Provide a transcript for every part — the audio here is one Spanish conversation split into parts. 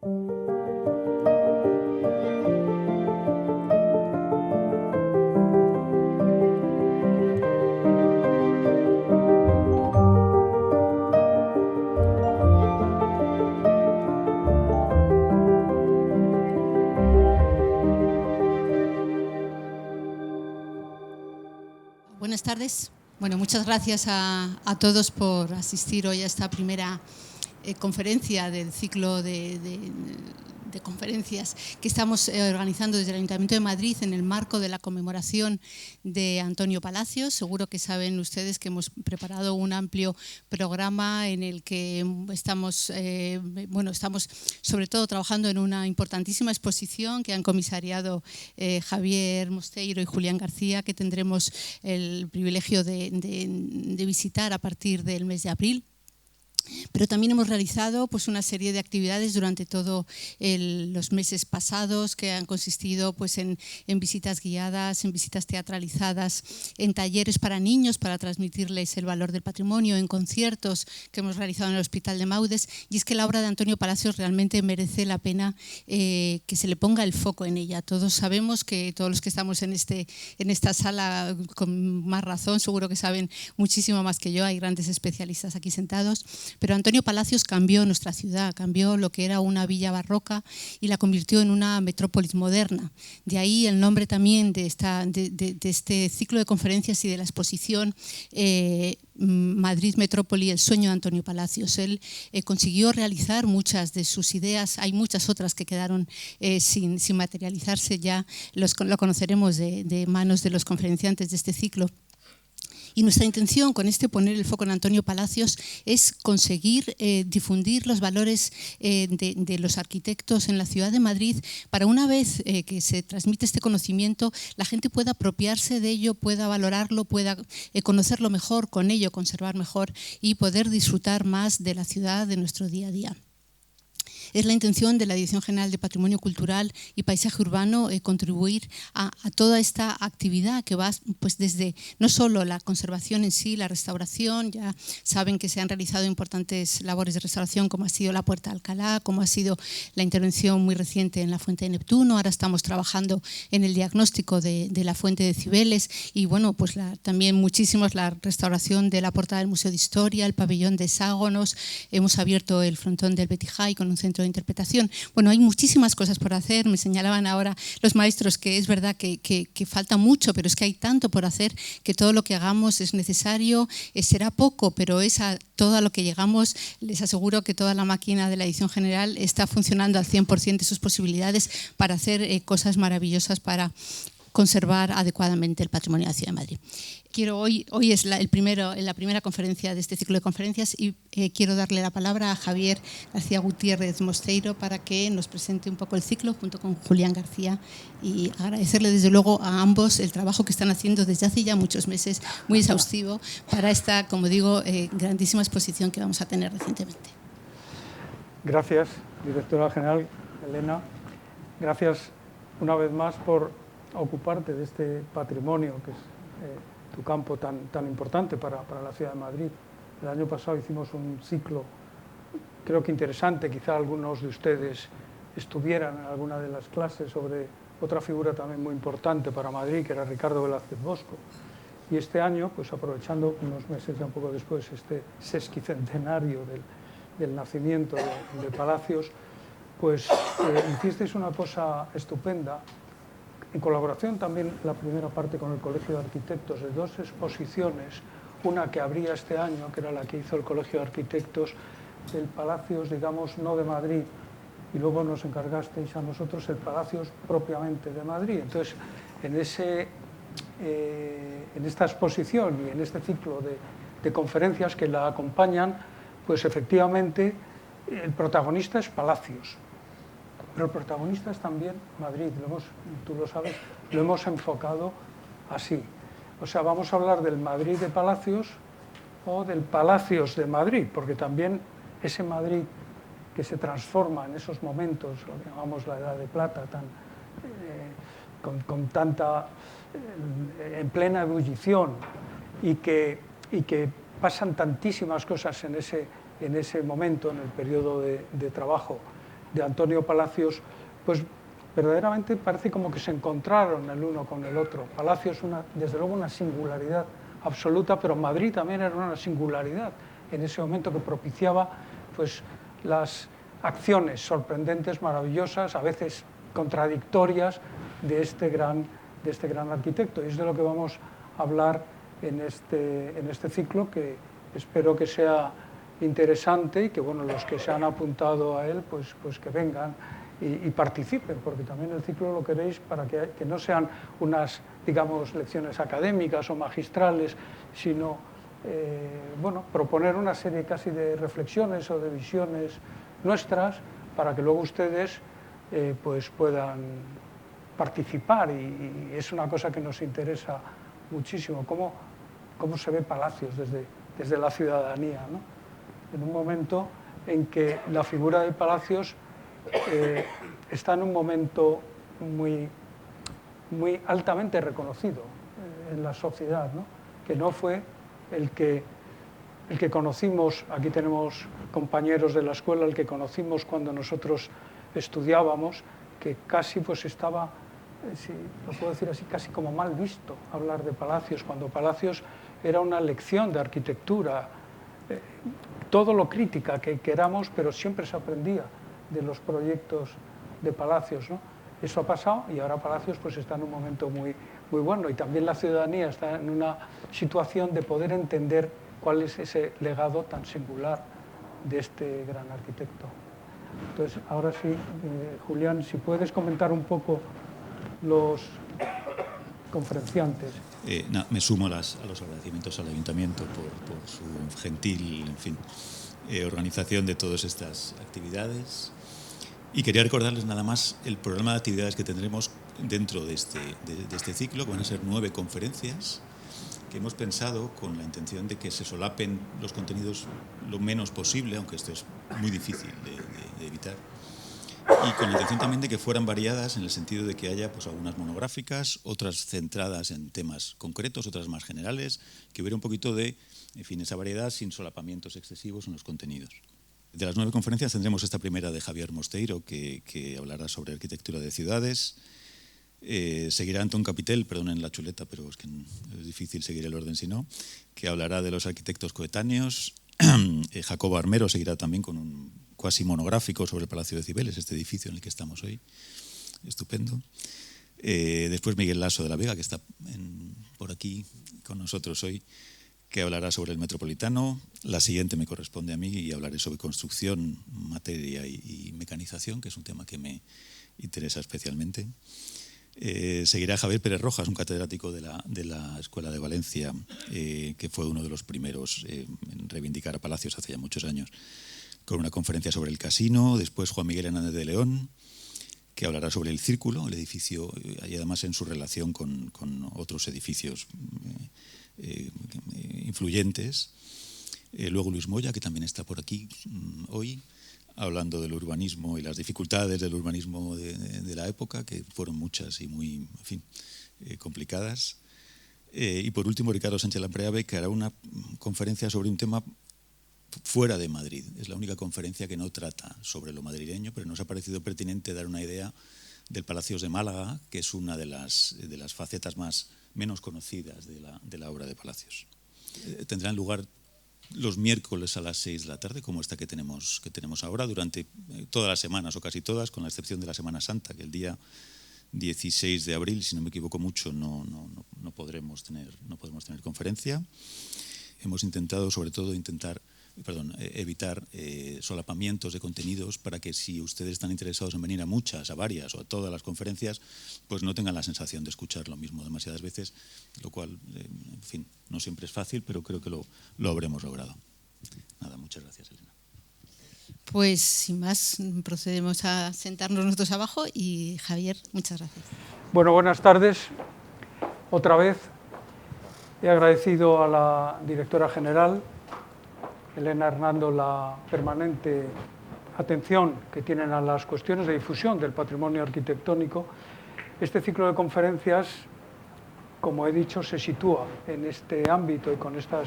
Buenas tardes. Bueno, muchas gracias a todos por asistir hoy a esta primera conferencia del ciclo de conferencias que estamos organizando desde el Ayuntamiento de Madrid en el marco de la conmemoración de Antonio Palacios. Seguro que saben ustedes que hemos preparado un amplio programa en el que estamos sobre todo trabajando en una importantísima exposición que han comisariado Javier Mosteiro y Julián García, que tendremos el privilegio de visitar a partir del mes de abril. Pero también hemos realizado una serie de actividades durante todos los meses pasados que han consistido en visitas guiadas, en visitas teatralizadas, en talleres para niños para transmitirles el valor del patrimonio, en conciertos que hemos realizado en el Hospital de Maudes. Y es que la obra de Antonio Palacios realmente merece la pena que se le ponga el foco en ella. Todos sabemos que todos los que estamos en esta sala, con más razón, seguro que saben muchísimo más que yo, hay grandes especialistas aquí sentados. Pero Antonio Palacios cambió nuestra ciudad, cambió lo que era una villa barroca y la convirtió en una metrópolis moderna. De ahí el nombre también de este ciclo de conferencias y de la exposición Madrid Metrópoli, el sueño de Antonio Palacios. Él consiguió realizar muchas de sus ideas, hay muchas otras que quedaron sin materializarse, ya lo conoceremos de manos de los conferenciantes de este ciclo. Y nuestra intención con poner el foco en Antonio Palacios es conseguir difundir los valores de los arquitectos en la ciudad de Madrid para, una vez que se transmite este conocimiento, la gente pueda apropiarse de ello, pueda valorarlo, pueda conocerlo mejor, con ello conservar mejor y poder disfrutar más de la ciudad, de nuestro día a día. Es la intención de la Dirección General de Patrimonio Cultural y Paisaje Urbano contribuir a toda esta actividad que va desde no solo la conservación en sí, la restauración. Ya saben que se han realizado importantes labores de restauración, como ha sido la Puerta de Alcalá, como ha sido la intervención muy reciente en la Fuente de Neptuno. Ahora estamos trabajando en el diagnóstico de la Fuente de Cibeles y bueno, también muchísimos la restauración de la portada del Museo de Historia, el pabellón de hexágonos. Hemos abierto el frontón del Betty High con un centro de interpretación. Bueno, hay muchísimas cosas por hacer. Me señalaban ahora los maestros que es verdad que falta mucho, pero es que hay tanto por hacer que todo lo que hagamos es necesario. Será poco, pero todo a lo que llegamos, les aseguro que toda la máquina de la Dirección General está funcionando al 100% de sus posibilidades para hacer cosas maravillosas para conservar adecuadamente el patrimonio de la Ciudad de Madrid. Hoy es la primera conferencia de este ciclo de conferencias y quiero darle la palabra a Javier García Gutiérrez Mosteiro para que nos presente un poco el ciclo junto con Julián García y agradecerle desde luego a ambos el trabajo que están haciendo desde hace ya muchos meses, muy exhaustivo, para esta, como digo, grandísima exposición que vamos a tener recientemente. Gracias, directora general Elena. Gracias una vez más por ocuparte de este patrimonio que es tu campo tan importante para la ciudad de Madrid. El año pasado hicimos un ciclo, creo que interesante, quizá algunos de ustedes estuvieran en alguna de las clases, sobre otra figura también muy importante para Madrid, que era Ricardo Velázquez Bosco. Y este año, pues aprovechando unos meses ya un poco después, este sesquicentenario del nacimiento de Palacios, pues hicisteis una cosa estupenda, en colaboración también la primera parte con el Colegio de Arquitectos, de dos exposiciones, una que abría este año, que era la que hizo el Colegio de Arquitectos, del Palacios, digamos, no de Madrid, y luego nos encargasteis a nosotros el Palacios propiamente de Madrid. Entonces, en esta exposición y en este ciclo de conferencias que la acompañan, pues efectivamente el protagonista es Palacios. Pero el protagonista es también Madrid, tú lo sabes, lo hemos enfocado así. O sea, vamos a hablar del Madrid de Palacios o del Palacios de Madrid, porque también ese Madrid que se transforma en esos momentos, lo que llamamos la Edad de Plata, con tanta, en plena ebullición, y que pasan tantísimas cosas en ese momento, en el periodo de trabajo de Antonio Palacios, pues verdaderamente parece como que se encontraron el uno con el otro. Palacios, desde luego, una singularidad absoluta, pero Madrid también era una singularidad en ese momento que propiciaba pues, las acciones sorprendentes, maravillosas, a veces contradictorias de este gran arquitecto. Y es de lo que vamos a hablar en este ciclo, que espero que sea interesante y que bueno, los que se han apuntado a él pues que vengan y participen, porque también el ciclo lo queréis para que no sean unas, digamos, lecciones académicas o magistrales, sino bueno, proponer una serie casi de reflexiones o de visiones nuestras para que luego ustedes pues puedan participar, y es una cosa que nos interesa muchísimo, cómo se ve Palacios desde la ciudadanía, ¿no? En un momento en que la figura de Palacios está en un momento muy altamente reconocido en la sociedad, ¿no? Que no fue el que conocimos. Aquí tenemos compañeros de la escuela, el que conocimos cuando nosotros estudiábamos, que casi pues estaba, si lo puedo decir así, casi como mal visto hablar de Palacios, cuando Palacios era una lección de arquitectura, todo lo crítica que queramos, pero siempre se aprendía de los proyectos de Palacios, ¿no? Eso ha pasado y ahora Palacios pues está en un momento muy bueno, y también la ciudadanía está en una situación de poder entender cuál es ese legado tan singular de este gran arquitecto. Entonces, ahora sí, Julián, si puedes comentar un poco los conferenciantes. Me sumo a los agradecimientos al Ayuntamiento por su gentil, en fin, organización de todas estas actividades. Y quería recordarles nada más el programa de actividades que tendremos dentro de este ciclo, que van a ser 9 conferencias que hemos pensado con la intención de que se solapen los contenidos lo menos posible, aunque esto es muy difícil de evitar, y con la intención también de que fueran variadas en el sentido de que haya pues, algunas monográficas, otras centradas en temas concretos, otras más generales, que hubiera un poquito de, en fin, esa variedad sin solapamientos excesivos en los contenidos. De las 9 conferencias tendremos esta primera de Javier Mosteiro, que hablará sobre arquitectura de ciudades. Seguirá Antón Capitel, perdonen la chuleta, pero es que es difícil seguir el orden si no, que hablará de los arquitectos coetáneos. Jacobo Armero seguirá también con un cuasi monográfico sobre el Palacio de Cibeles, este edificio en el que estamos hoy. Estupendo. Después Miguel Lasso de la Vega, que está por aquí con nosotros hoy, que hablará sobre el Metropolitano. La siguiente me corresponde a mí y hablaré sobre construcción, materia y mecanización, que es un tema que me interesa especialmente. Seguirá Javier Pérez Rojas, un catedrático de la Escuela de Valencia, que fue uno de los primeros en reivindicar a Palacios hace ya muchos años, con una conferencia sobre el casino. Después Juan Miguel Hernández de León, que hablará sobre el Círculo, el edificio, y además en su relación con otros edificios influyentes. Luego Luis Moya, que también está por aquí hoy, hablando del urbanismo y las dificultades del urbanismo de la época, que fueron muchas y muy, en fin, complicadas. Y por último, Ricardo Sánchez Lampreave, que hará una conferencia sobre un tema fuera de Madrid. Es la única conferencia que no trata sobre lo madrileño, pero nos ha parecido pertinente dar una idea del Palacios de Málaga, que es una de las facetas menos conocidas de la obra de Palacios. Tendrán lugar los miércoles a las 6 de la tarde, como esta que tenemos ahora, durante todas las semanas, o casi todas, con la excepción de la Semana Santa, que el día 16 de abril, si no me equivoco mucho, no podremos tener conferencia. Hemos intentado, sobre todo, evitar solapamientos de contenidos para que si ustedes están interesados en venir a muchas, a varias o a todas las conferencias, pues no tengan la sensación de escuchar lo mismo demasiadas veces, lo cual, en fin, no siempre es fácil, pero creo que lo habremos logrado. Nada, muchas gracias, Elena. Pues sin más, procedemos a sentarnos nosotros abajo y Javier, muchas gracias. Bueno, buenas tardes. Otra vez he agradecido a la directora general, Elena Hernando, la permanente atención que tienen a las cuestiones de difusión del patrimonio arquitectónico. Este ciclo de conferencias, como he dicho, se sitúa en este ámbito y con esta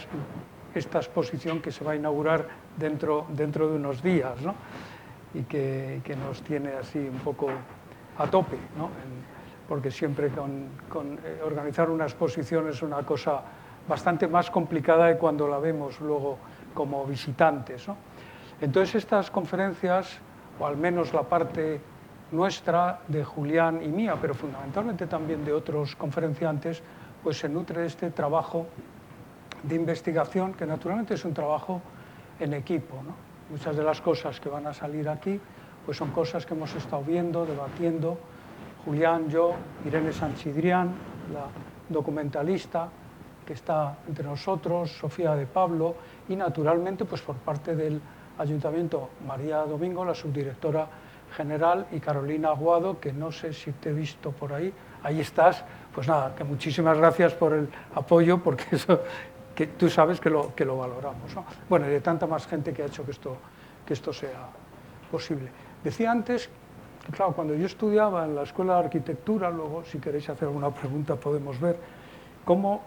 exposición que se va a inaugurar dentro de unos días, ¿no? y que nos tiene así un poco a tope, ¿no? Porque siempre organizar una exposición es una cosa bastante más complicada de cuando la vemos luego como visitantes, ¿no? Entonces estas conferencias, o al menos la parte nuestra, de Julián y mía, pero fundamentalmente también de otros conferenciantes, pues se nutre de este trabajo de investigación, que naturalmente es un trabajo en equipo, ¿no? Muchas de las cosas que van a salir aquí pues son cosas que hemos estado viendo, debatiendo, Julián, yo, Irene Sanchidrián, la documentalista que está entre nosotros, Sofía de Pablo, y naturalmente pues por parte del Ayuntamiento María Domingo, la subdirectora general, y Carolina Aguado, que no sé si te he visto por ahí, ahí estás. Pues nada, que muchísimas gracias por el apoyo, porque eso, que tú sabes que lo valoramos, ¿no? Bueno, y de tanta más gente que ha hecho que esto sea posible. Decía antes que, claro, cuando yo estudiaba en la Escuela de Arquitectura, luego si queréis hacer alguna pregunta podemos ver cómo,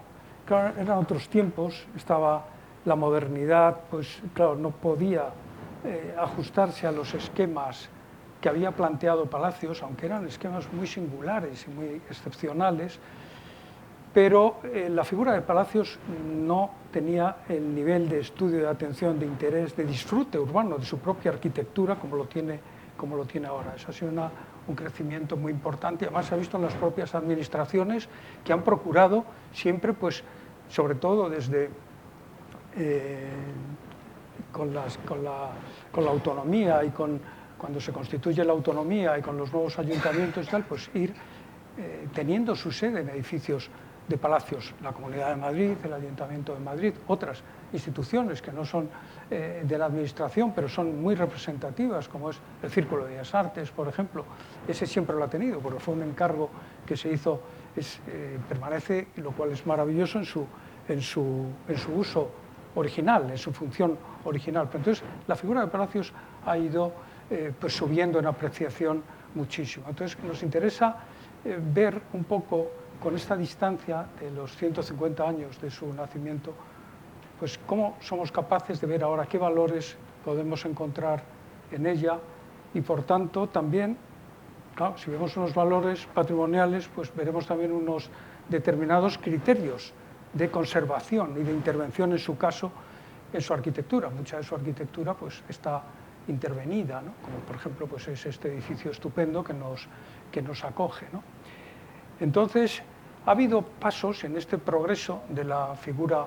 claro, eran otros tiempos, estaba la modernidad, pues claro, no podía ajustarse a los esquemas que había planteado Palacios, aunque eran esquemas muy singulares y muy excepcionales, pero la figura de Palacios no tenía el nivel de estudio, de atención, de interés, de disfrute urbano de su propia arquitectura como lo tiene ahora. Eso ha sido un crecimiento muy importante, y además se ha visto en las propias administraciones, que han procurado siempre, pues, sobre todo desde con la autonomía y cuando se constituye la autonomía y con los nuevos ayuntamientos y tal, pues ir teniendo su sede en edificios de palacios, la Comunidad de Madrid, el Ayuntamiento de Madrid, otras instituciones que no son de la administración, pero son muy representativas, como es el Círculo de Bellas Artes, por ejemplo. Ese siempre lo ha tenido, porque fue un encargo que se hizo, permanece, lo cual es maravilloso en su uso original, en su función original. Pero entonces, la figura de Palacios ha ido pues subiendo en apreciación muchísimo. Entonces, nos interesa ver un poco, con esta distancia de los 150 años de su nacimiento, pues cómo somos capaces de ver ahora qué valores podemos encontrar en ella, y por tanto también, claro, si vemos unos valores patrimoniales, pues veremos también unos determinados criterios de conservación y de intervención, en su caso, en su arquitectura. Mucha de su arquitectura pues está intervenida, ¿no? Como por ejemplo pues es este edificio estupendo que nos acoge, ¿no? Entonces, ha habido pasos en este progreso de la figura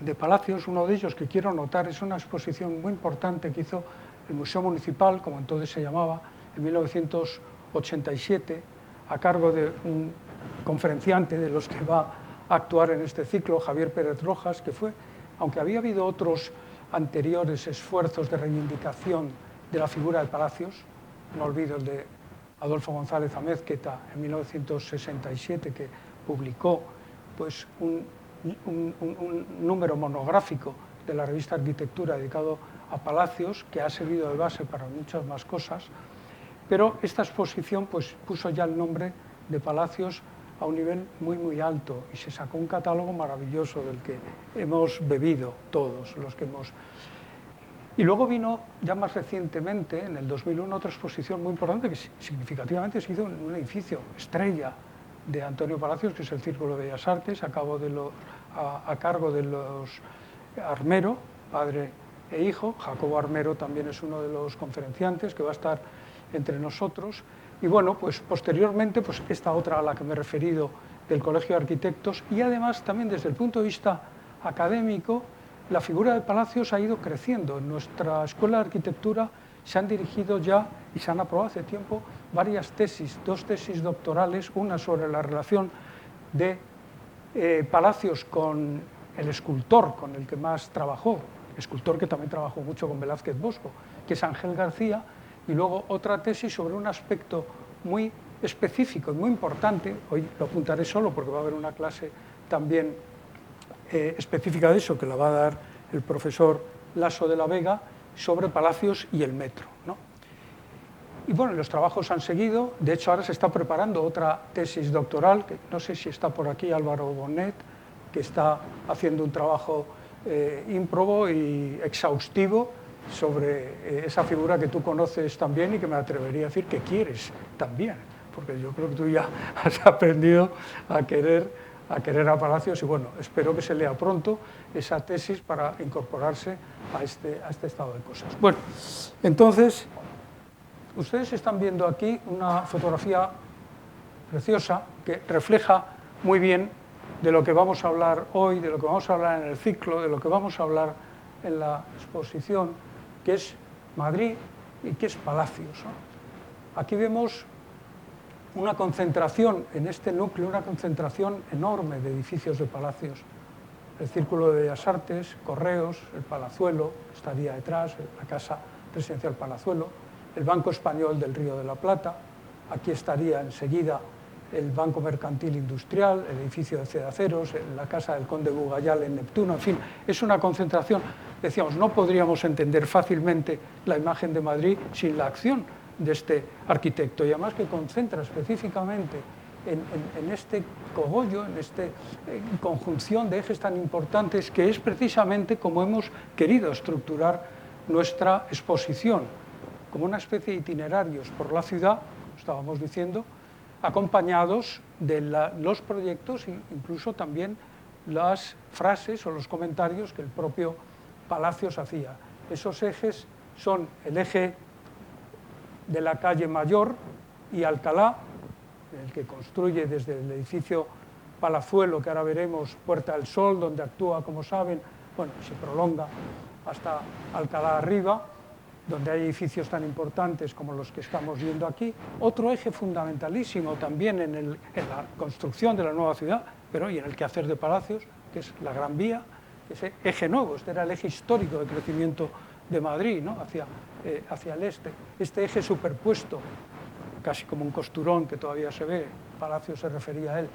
de Palacios. Uno de ellos que quiero notar es una exposición muy importante que hizo el Museo Municipal, como entonces se llamaba, en 1987, a cargo de un conferenciante de los que va a actuar en este ciclo, Javier Pérez Rojas, que fue, aunque había habido otros anteriores esfuerzos de reivindicación de la figura de Palacios, no olvido el de Adolfo González Amézqueta en 1967, que publicó pues, un número monográfico de la revista Arquitectura dedicado a Palacios, que ha servido de base para muchas más cosas, pero esta exposición pues, puso ya el nombre de Palacios a un nivel muy, muy alto, y se sacó un catálogo maravilloso del que hemos bebido todos los que hemos... Y luego vino, ya más recientemente, en el 2001, otra exposición muy importante que significativamente se hizo en un edificio estrella de Antonio Palacios, que es el Círculo de Bellas Artes, a cargo de los Armero, padre e hijo. Jacobo Armero también es uno de los conferenciantes que va a estar entre nosotros. Y bueno, pues posteriormente, pues esta otra a la que me he referido, del Colegio de Arquitectos, y además también desde el punto de vista académico, la figura de Palacios ha ido creciendo. En nuestra Escuela de Arquitectura se han dirigido ya, y se han aprobado hace tiempo, varias tesis, 2 tesis doctorales, una sobre la relación de Palacios con el escultor con el que más trabajó, escultor que también trabajó mucho con Velázquez Bosco, que es Ángel García, y luego otra tesis sobre un aspecto muy específico y muy importante. Hoy lo apuntaré solo porque va a haber una clase también específica de eso, que la va a dar el profesor Lasso de la Vega, sobre Palacios y el metro, ¿no? Y bueno, los trabajos han seguido. De hecho, ahora se está preparando otra tesis doctoral, que no sé si está por aquí Álvaro Bonet, que está haciendo un trabajo ímprobo y exhaustivo sobre esa figura que tú conoces también y que me atrevería a decir que quieres también, porque yo creo que tú ya has aprendido a querer a Palacios y bueno, espero que se lea pronto esa tesis para incorporarse a este estado de cosas. Bueno, entonces, ustedes están viendo aquí una fotografía preciosa que refleja muy bien de lo que vamos a hablar hoy, de lo que vamos a hablar en el ciclo, de lo que vamos a hablar en la exposición, que es Madrid y que es Palacios, ¿no? Aquí vemos una concentración en este núcleo, una concentración enorme de edificios de palacios. El Círculo de Bellas Artes, Correos, el Palazuelo, estaría detrás, la Casa Presidencial Palazuelo, el Banco Español del Río de la Plata, aquí estaría enseguida el Banco Mercantil Industrial, el edificio de Cedaceros, la Casa del Conde Bugayal en Neptuno, en fin, es una concentración. Decíamos, no podríamos entender fácilmente la imagen de Madrid sin la acción de este arquitecto, y además que concentra específicamente en este cogollo, en esta conjunción de ejes tan importantes, que es precisamente como hemos querido estructurar nuestra exposición, como una especie de itinerarios por la ciudad, estábamos diciendo, acompañados de los proyectos e incluso también las frases o los comentarios que el propio Palacios hacía. Esos ejes son el eje de la calle Mayor y Alcalá, el que construye desde el edificio Palazuelo, que ahora veremos, Puerta del Sol, donde actúa, como saben, bueno, se prolonga hasta Alcalá arriba, donde hay edificios tan importantes como los que estamos viendo aquí. Otro eje fundamentalísimo también en la construcción de la nueva ciudad, pero y en el quehacer de Palacios, que es la Gran Vía, ese eje nuevo, este era el eje histórico de crecimiento de Madrid, ¿no? hacia el este. Este eje superpuesto, casi como un costurón que todavía se ve, Palacios se refería a él,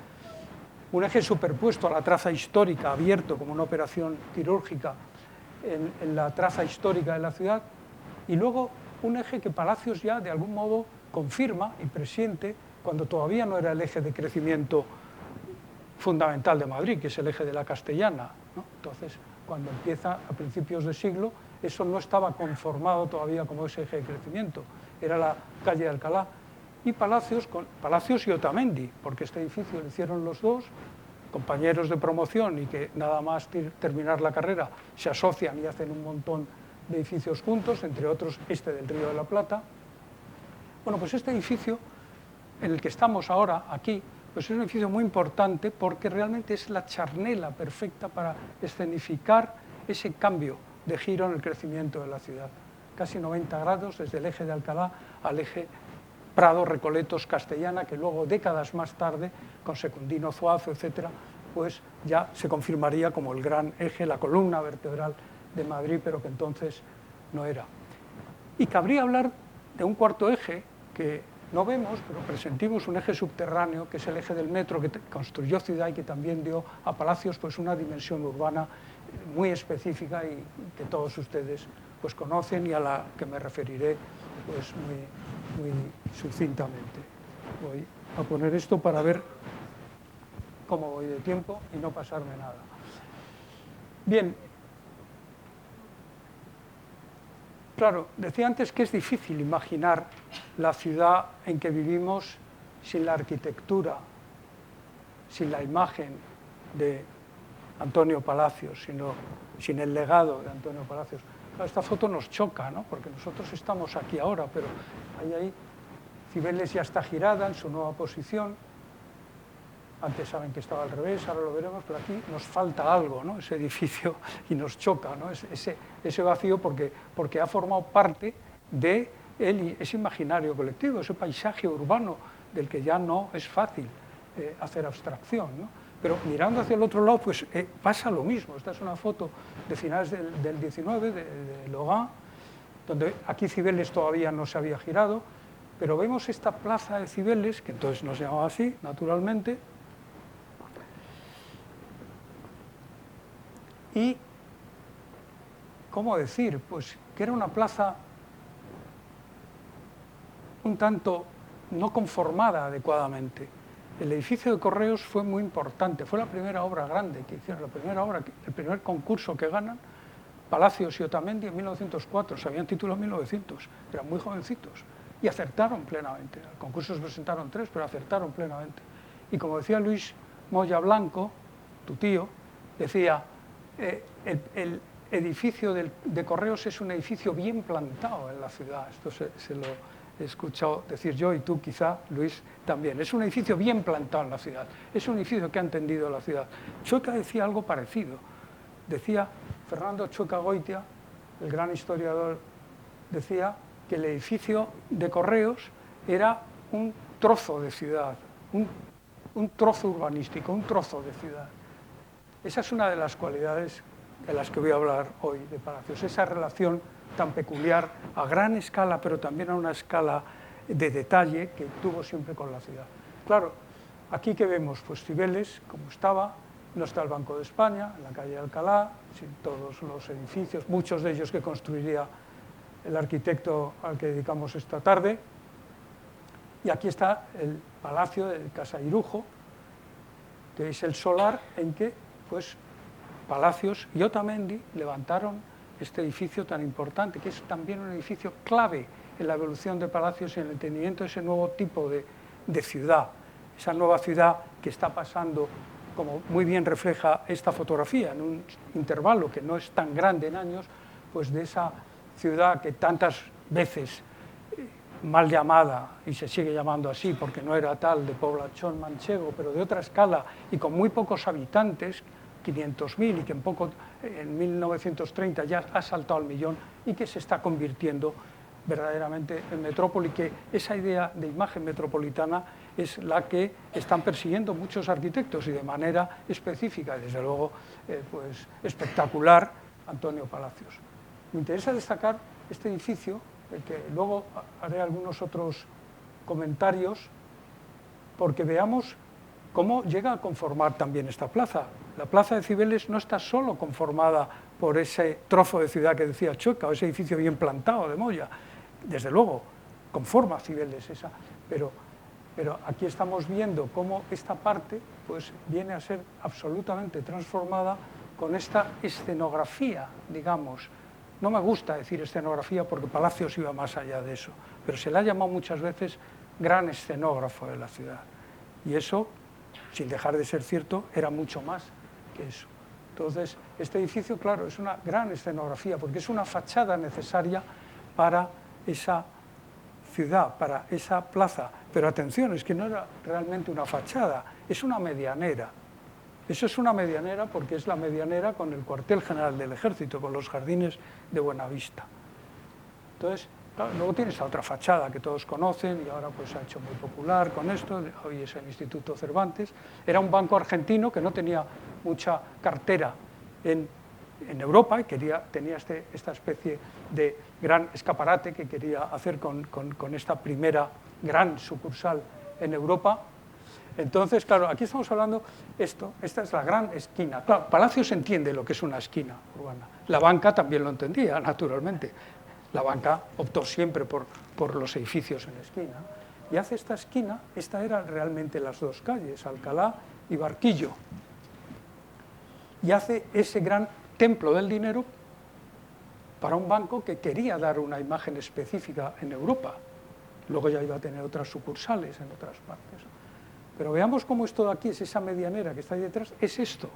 un eje superpuesto a la traza histórica, abierto como una operación quirúrgica en la traza histórica de la ciudad, y luego un eje que Palacios ya de algún modo confirma y presiente cuando todavía no era el eje de crecimiento fundamental de Madrid, que es el eje de la Castellana, ¿no? Entonces, cuando empieza a principios de siglo, eso no estaba conformado todavía como ese eje de crecimiento, era la calle de Alcalá. Y Palacios y Otamendi, porque este edificio lo hicieron los dos, compañeros de promoción, y que nada más terminar la carrera se asocian y hacen un montón de edificios juntos, entre otros este del Río de la Plata. Bueno, pues este edificio en el que estamos ahora, aquí, pues es un edificio muy importante porque realmente es la charnela perfecta para escenificar ese cambio de giro en el crecimiento de la ciudad. Casi 90 grados desde el eje de Alcalá al eje Prado, Recoletos, Castellana, que luego, décadas más tarde, con Secundino Zuazo, etcétera, pues ya se confirmaría como el gran eje, la columna vertebral de Madrid, pero que entonces no era. Y cabría hablar de un cuarto eje que no vemos, pero presentimos, un eje subterráneo, que es el eje del metro que construyó Ciudad y que también dio a Palacios pues una dimensión urbana muy específica y que todos ustedes pues conocen y a la que me referiré pues muy sucintamente. Voy a poner esto para ver cómo voy de tiempo y no pasarme nada. Bien. Claro, decía antes que es difícil imaginar la ciudad en que vivimos sin la arquitectura, sin la imagen de Antonio Palacios, sin el legado de Antonio Palacios. Claro, esta foto nos choca, ¿no? Porque nosotros estamos aquí ahora, pero ahí Cibeles ya está girada en su nueva posición. Antes saben que estaba al revés, ahora lo veremos, pero aquí nos falta algo, ¿no? Ese edificio, y nos choca, ¿no? Ese vacío porque ha formado parte de ese imaginario colectivo, ese paisaje urbano del que ya no es fácil hacer abstracción, ¿no? Pero mirando hacia el otro lado, pues pasa lo mismo. Esta es una foto de finales del 19, de Logan, donde aquí Cibeles todavía no se había girado, pero vemos esta plaza de Cibeles, que entonces no se llamaba así, naturalmente, y, ¿cómo decir? Pues que era una plaza un tanto no conformada adecuadamente. El edificio de Correos fue muy importante, fue la primera obra grande que hicieron, el primer concurso que ganan, Palacios y Otamendi en 1904, se habían titulado en 1900, eran muy jovencitos y acertaron plenamente. Al concurso se presentaron 3, pero acertaron plenamente. Y como decía Luis Moya Blanco, tu tío, decía, el edificio de Correos es un edificio bien plantado en la ciudad. Esto se lo he escuchado decir yo y tú quizá, Luis, también. Es un edificio bien plantado en la ciudad, es un edificio que ha entendido la ciudad. Chueca decía algo parecido. Decía Fernando Chueca Goitia, el gran historiador, decía que el edificio de Correos era un trozo de ciudad, un trozo urbanístico, un trozo de ciudad. Esa es una de las cualidades de las que voy a hablar hoy de Palacios, esa relación tan peculiar a gran escala, pero también a una escala de detalle que tuvo siempre con la ciudad. Claro, aquí que vemos, pues Cibeles, como estaba, no está el Banco de España, en la calle Alcalá, sin todos los edificios, muchos de ellos que construiría el arquitecto al que dedicamos esta tarde. Y aquí está el Palacio de Casa Irujo, que es el solar en que pues, Palacios y Otamendi levantaron este edificio tan importante, que es también un edificio clave en la evolución de Palacios y en el entendimiento de ese nuevo tipo de ciudad, esa nueva ciudad que está pasando, como muy bien refleja esta fotografía, en un intervalo que no es tan grande en años, pues de esa ciudad que tantas veces mal llamada, y se sigue llamando así porque no era tal, de poblachón manchego, pero de otra escala y con muy pocos habitantes, 500.000, y que en 1930 ya ha saltado al millón y que se está convirtiendo verdaderamente en metrópoli, que esa idea de imagen metropolitana es la que están persiguiendo muchos arquitectos y de manera específica, desde luego pues, espectacular, Antonio Palacios. Me interesa destacar este edificio, que luego haré algunos otros comentarios, porque veamos cómo llega a conformar también esta plaza. La plaza de Cibeles no está solo conformada por ese trozo de ciudad que decía Chueca, o ese edificio bien plantado de Moya. Desde luego, conforma Cibeles esa, pero aquí estamos viendo cómo esta parte pues, viene a ser absolutamente transformada con esta escenografía, digamos. No me gusta decir escenografía porque Palacios iba más allá de eso, pero se le ha llamado muchas veces gran escenógrafo de la ciudad. Y eso, sin dejar de ser cierto, era mucho más que eso. Entonces, este edificio, claro, es una gran escenografía porque es una fachada necesaria para esa ciudad, para esa plaza. Pero atención, es que no era realmente una fachada, es una medianera. Eso es una medianera porque es la medianera con el cuartel general del Ejército, con los jardines de Buenavista. Entonces, claro, luego tiene esa otra fachada que todos conocen y ahora pues se ha hecho muy popular con esto, hoy es el Instituto Cervantes. Era un banco argentino que no tenía mucha cartera en Europa y tenía esta especie de gran escaparate que quería hacer con esta primera gran sucursal en Europa. Entonces, claro, aquí estamos hablando esta es la gran esquina. Claro, Palacios entiende lo que es una esquina urbana. La banca también lo entendía, naturalmente. La banca optó siempre por los edificios en esquina. Y hace esta esquina, esta eran realmente las dos calles, Alcalá y Barquillo. Y hace ese gran templo del dinero para un banco que quería dar una imagen específica en Europa. Luego ya iba a tener otras sucursales en otras partes. Pero veamos cómo esto de aquí es esa medianera que está ahí detrás, es esto,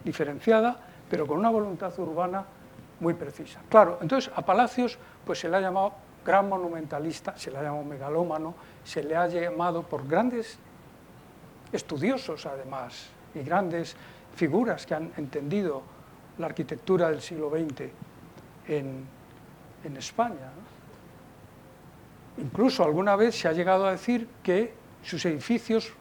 diferenciada, pero con una voluntad urbana muy precisa. Claro, entonces a Palacios pues se le ha llamado gran monumentalista, se le ha llamado megalómano, se le ha llamado por grandes estudiosos además y grandes figuras que han entendido la arquitectura del siglo XX en España, ¿no? Incluso alguna vez se ha llegado a decir que sus edificios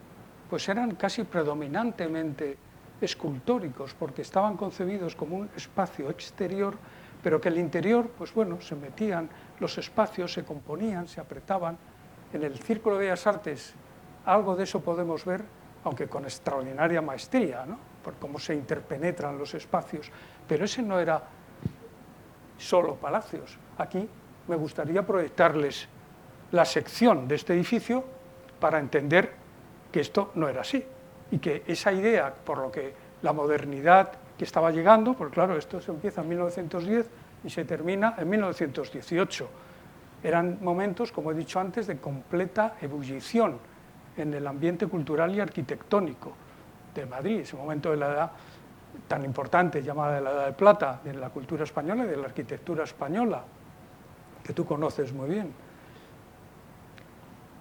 pues eran casi predominantemente escultóricos, porque estaban concebidos como un espacio exterior, pero que el interior, pues bueno, se metían los espacios, se componían, se apretaban. En el Círculo de Bellas Artes algo de eso podemos ver, aunque con extraordinaria maestría, ¿no? Por cómo se interpenetran los espacios, pero ese no era solo Palacios. Aquí me gustaría proyectarles la sección de este edificio para entender que esto no era así y que esa idea por lo que la modernidad que estaba llegando, porque claro, esto se empieza en 1910 y se termina en 1918. Eran momentos, como he dicho antes, de completa ebullición en el ambiente cultural y arquitectónico de Madrid, ese momento de la edad tan importante llamada de la Edad de Plata, de la cultura española y de la arquitectura española, que tú conoces muy bien.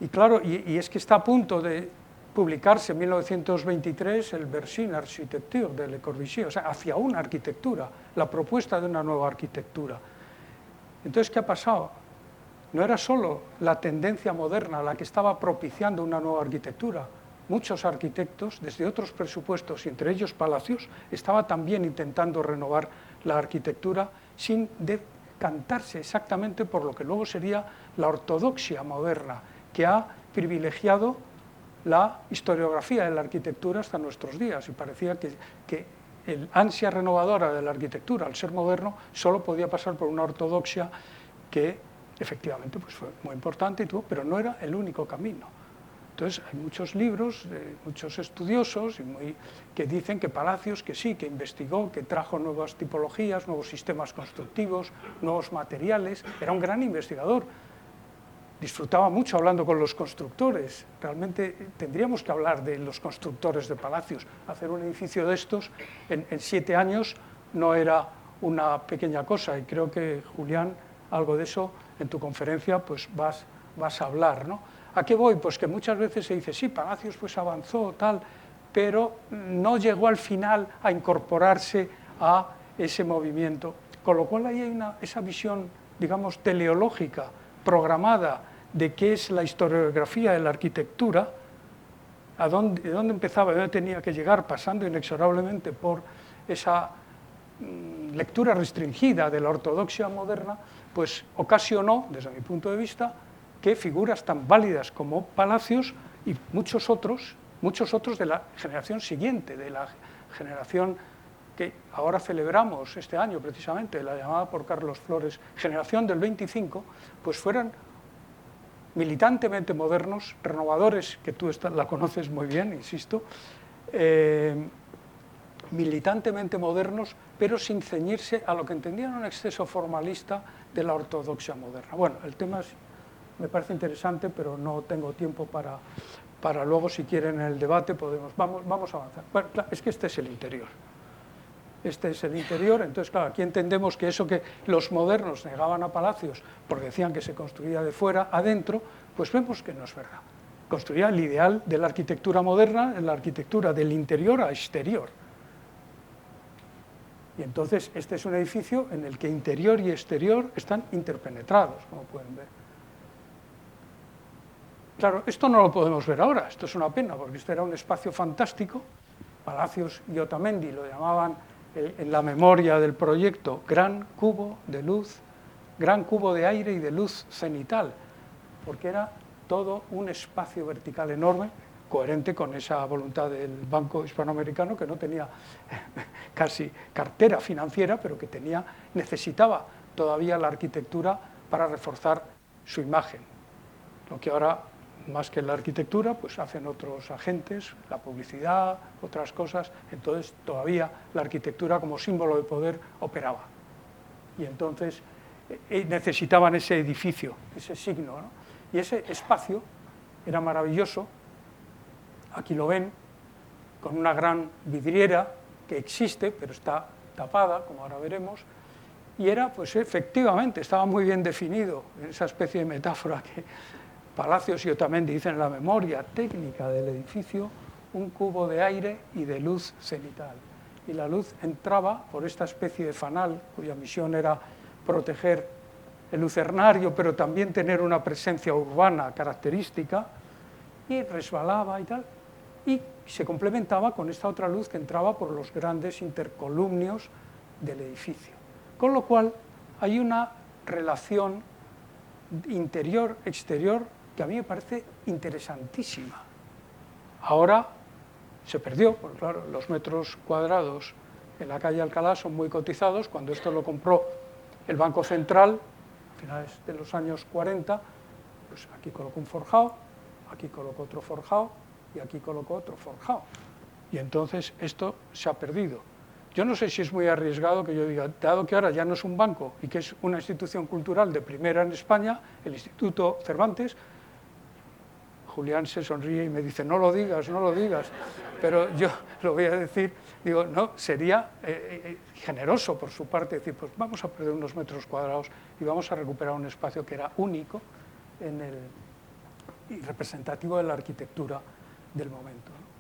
Y claro, y es que está a punto de publicarse en 1923 el Version Architecture de Le Corbusier, o sea, hacia una arquitectura, la propuesta de una nueva arquitectura. Entonces, ¿qué ha pasado? No era solo la tendencia moderna la que estaba propiciando una nueva arquitectura. Muchos arquitectos, desde otros presupuestos, y entre ellos Palacios, estaban también intentando renovar la arquitectura sin decantarse exactamente por lo que luego sería la ortodoxia moderna, que ha privilegiado la historiografía de la arquitectura hasta nuestros días, y parecía que el ansia renovadora de la arquitectura, al ser moderno, solo podía pasar por una ortodoxia que efectivamente pues fue muy importante, pero no era el único camino. Entonces hay muchos libros, muchos estudiosos que dicen que Palacios, que sí, que investigó, que trajo nuevas tipologías, nuevos sistemas constructivos, nuevos materiales, era un gran investigador. Disfrutaba mucho hablando con los constructores. Realmente tendríamos que hablar de los constructores de palacios. Hacer un edificio de estos en 7 años no era una pequeña cosa, y creo que, Julián, algo de eso en tu conferencia pues vas a hablar, ¿no? ¿A qué voy? Pues que muchas veces se dice, sí, Palacios pues avanzó, tal, pero no llegó al final a incorporarse a ese movimiento. Con lo cual ahí hay esa visión, digamos, teleológica, programada, de qué es la historiografía de la arquitectura, de dónde empezaba, de dónde tenía que llegar, pasando inexorablemente por esa lectura restringida de la ortodoxia moderna, pues ocasionó, desde mi punto de vista, que figuras tan válidas como Palacios y muchos otros de la generación siguiente, de la generación que ahora celebramos este año precisamente, la llamada por Carlos Flores, generación del 25, pues fueran militantemente modernos, renovadores, que tú la conoces muy bien, insisto, militantemente modernos, pero sin ceñirse a lo que entendían un exceso formalista de la ortodoxia moderna. Bueno, el tema me parece interesante, pero no tengo tiempo para luego, si quieren, en el debate vamos a avanzar. Bueno, claro, es que este es el interior. Este es el interior, entonces, claro, aquí entendemos que eso que los modernos negaban a Palacios porque decían que se construía de fuera adentro, pues vemos que no es verdad. Construía el ideal de la arquitectura moderna, en la arquitectura del interior a exterior. Y entonces este es un edificio en el que interior y exterior están interpenetrados, como pueden ver. Claro, esto no lo podemos ver ahora, esto es una pena, porque este era un espacio fantástico. Palacios y Otamendi lo llamaban en la memoria del proyecto gran cubo de luz, gran cubo de aire y de luz cenital, porque era todo un espacio vertical enorme, coherente con esa voluntad del Banco Hispanoamericano, que no tenía casi cartera financiera, pero que necesitaba todavía la arquitectura para reforzar su imagen. Lo que ahora, más que la arquitectura, pues hacen otros agentes, la publicidad, otras cosas. Entonces todavía la arquitectura como símbolo de poder operaba. Y entonces necesitaban ese edificio, ese signo, ¿no? Y ese espacio era maravilloso. Aquí lo ven, con una gran vidriera que existe, pero está tapada, como ahora veremos. Y era, pues efectivamente, estaba muy bien definido en esa especie de metáfora que Palacios y Otamendi dicen en la memoria técnica del edificio, un cubo de aire y de luz cenital. Y la luz entraba por esta especie de fanal, cuya misión era proteger el lucernario, pero también tener una presencia urbana característica, y resbalaba y tal, y se complementaba con esta otra luz que entraba por los grandes intercolumnios del edificio. Con lo cual hay una relación interior-exterior que a mí me parece interesantísima. Ahora se perdió, porque claro, los metros cuadrados en la calle Alcalá son muy cotizados. Cuando esto lo compró el Banco Central, a finales de los años 40, pues aquí colocó un forjado, aquí colocó otro forjado y aquí colocó otro forjado. Y entonces esto se ha perdido. yo no sé si es muy arriesgado que yo diga, dado que ahora ya no es un banco y que es una institución cultural de primera en España, el Instituto Cervantes, Julián se sonríe y me dice, no lo digas, no lo digas, pero yo lo voy a decir, digo, no, sería generoso por su parte decir, pues vamos a perder unos metros cuadrados y vamos a recuperar un espacio que era único y representativo de la arquitectura del momento, ¿no?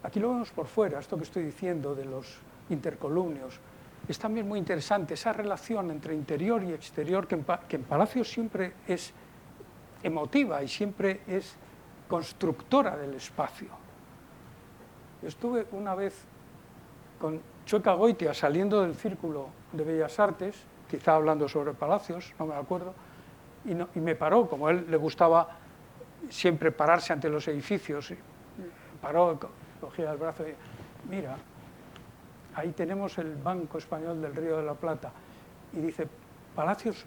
Aquí lo vemos por fuera, esto que estoy diciendo de los intercolumnios, es también muy interesante, esa relación entre interior y exterior que en Palacios siempre es emotiva y siempre es constructora del espacio. Yo estuve una vez con Chueca Goitia saliendo del Círculo de Bellas Artes, quizá hablando sobre Palacios, no me acuerdo, y me paró, como a él le gustaba siempre pararse ante los edificios, paró, cogía el brazo y mira, ahí tenemos el Banco Español del Río de la Plata, y dice, Palacios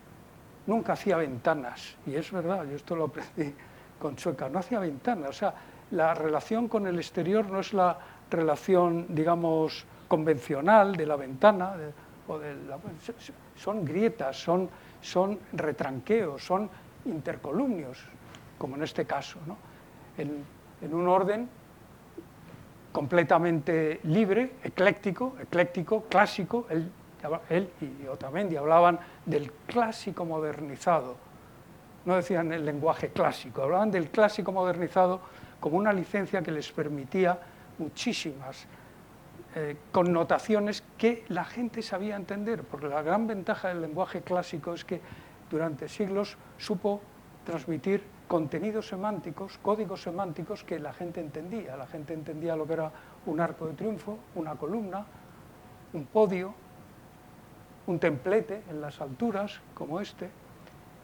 nunca hacía ventanas, y es verdad, yo esto lo aprendí con Chueca, no hacía ventanas, o sea, la relación con el exterior no es la relación, digamos, convencional de la ventana, son grietas, son retranqueos, son intercolumnios, como en este caso, ¿no? En un orden completamente libre, ecléctico, clásico. Él y Otamendi hablaban del clásico modernizado, no decían el lenguaje clásico, hablaban del clásico modernizado como una licencia que les permitía muchísimas connotaciones que la gente sabía entender, porque la gran ventaja del lenguaje clásico es que durante siglos supo transmitir contenidos semánticos, códigos semánticos que la gente entendía. La gente entendía lo que era un arco de triunfo, una columna, un podio, un templete en las alturas, como este,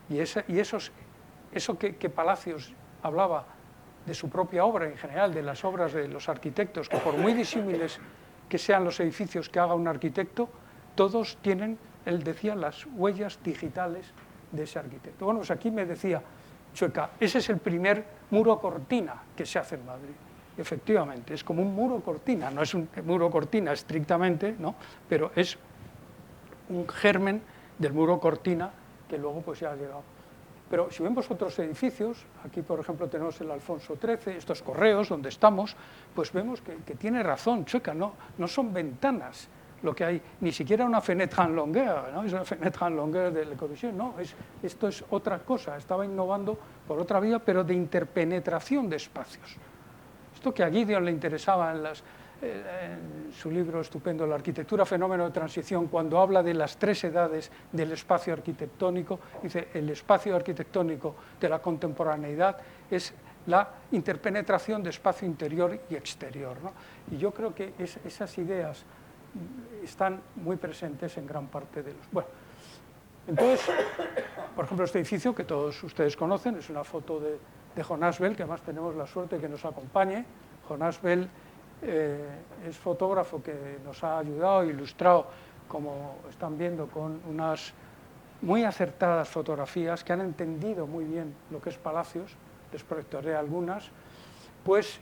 y eso que Palacios hablaba de su propia obra en general, de las obras de los arquitectos, que por muy disímiles que sean los edificios que haga un arquitecto, todos tienen, él decía, las huellas digitales de ese arquitecto. Bueno, pues aquí me decía Chueca, ese es el primer muro cortina que se hace en Madrid. Efectivamente, es como un muro cortina, no es un muro cortina estrictamente, ¿no? Pero es un germen del muro cortina que luego pues ya ha llegado. Pero si vemos otros edificios, aquí por ejemplo tenemos el Alfonso XIII, estos correos donde estamos, pues vemos que tiene razón Chueca, no son ventanas lo que hay, ni siquiera una fenêtre en longueur, ¿no? Es una fenêtre en longueur de Le Corbusier, no, esto es otra cosa, estaba innovando por otra vía, pero de interpenetración de espacios. Esto que a Gideon le interesaba en su libro estupendo, La arquitectura, fenómeno de transición, cuando habla de las tres edades del espacio arquitectónico, dice, el espacio arquitectónico de la contemporaneidad es la interpenetración de espacio interior y exterior, ¿no? Y yo creo que esas ideas están muy presentes en gran parte de los... Bueno, entonces, por ejemplo, este edificio que todos ustedes conocen, es una foto de Jonas Bell, que además tenemos la suerte de que nos acompañe. Jonas Bell es fotógrafo que nos ha ayudado, ilustrado, como están viendo, con unas muy acertadas fotografías que han entendido muy bien lo que es Palacios, les proyectaré algunas, pues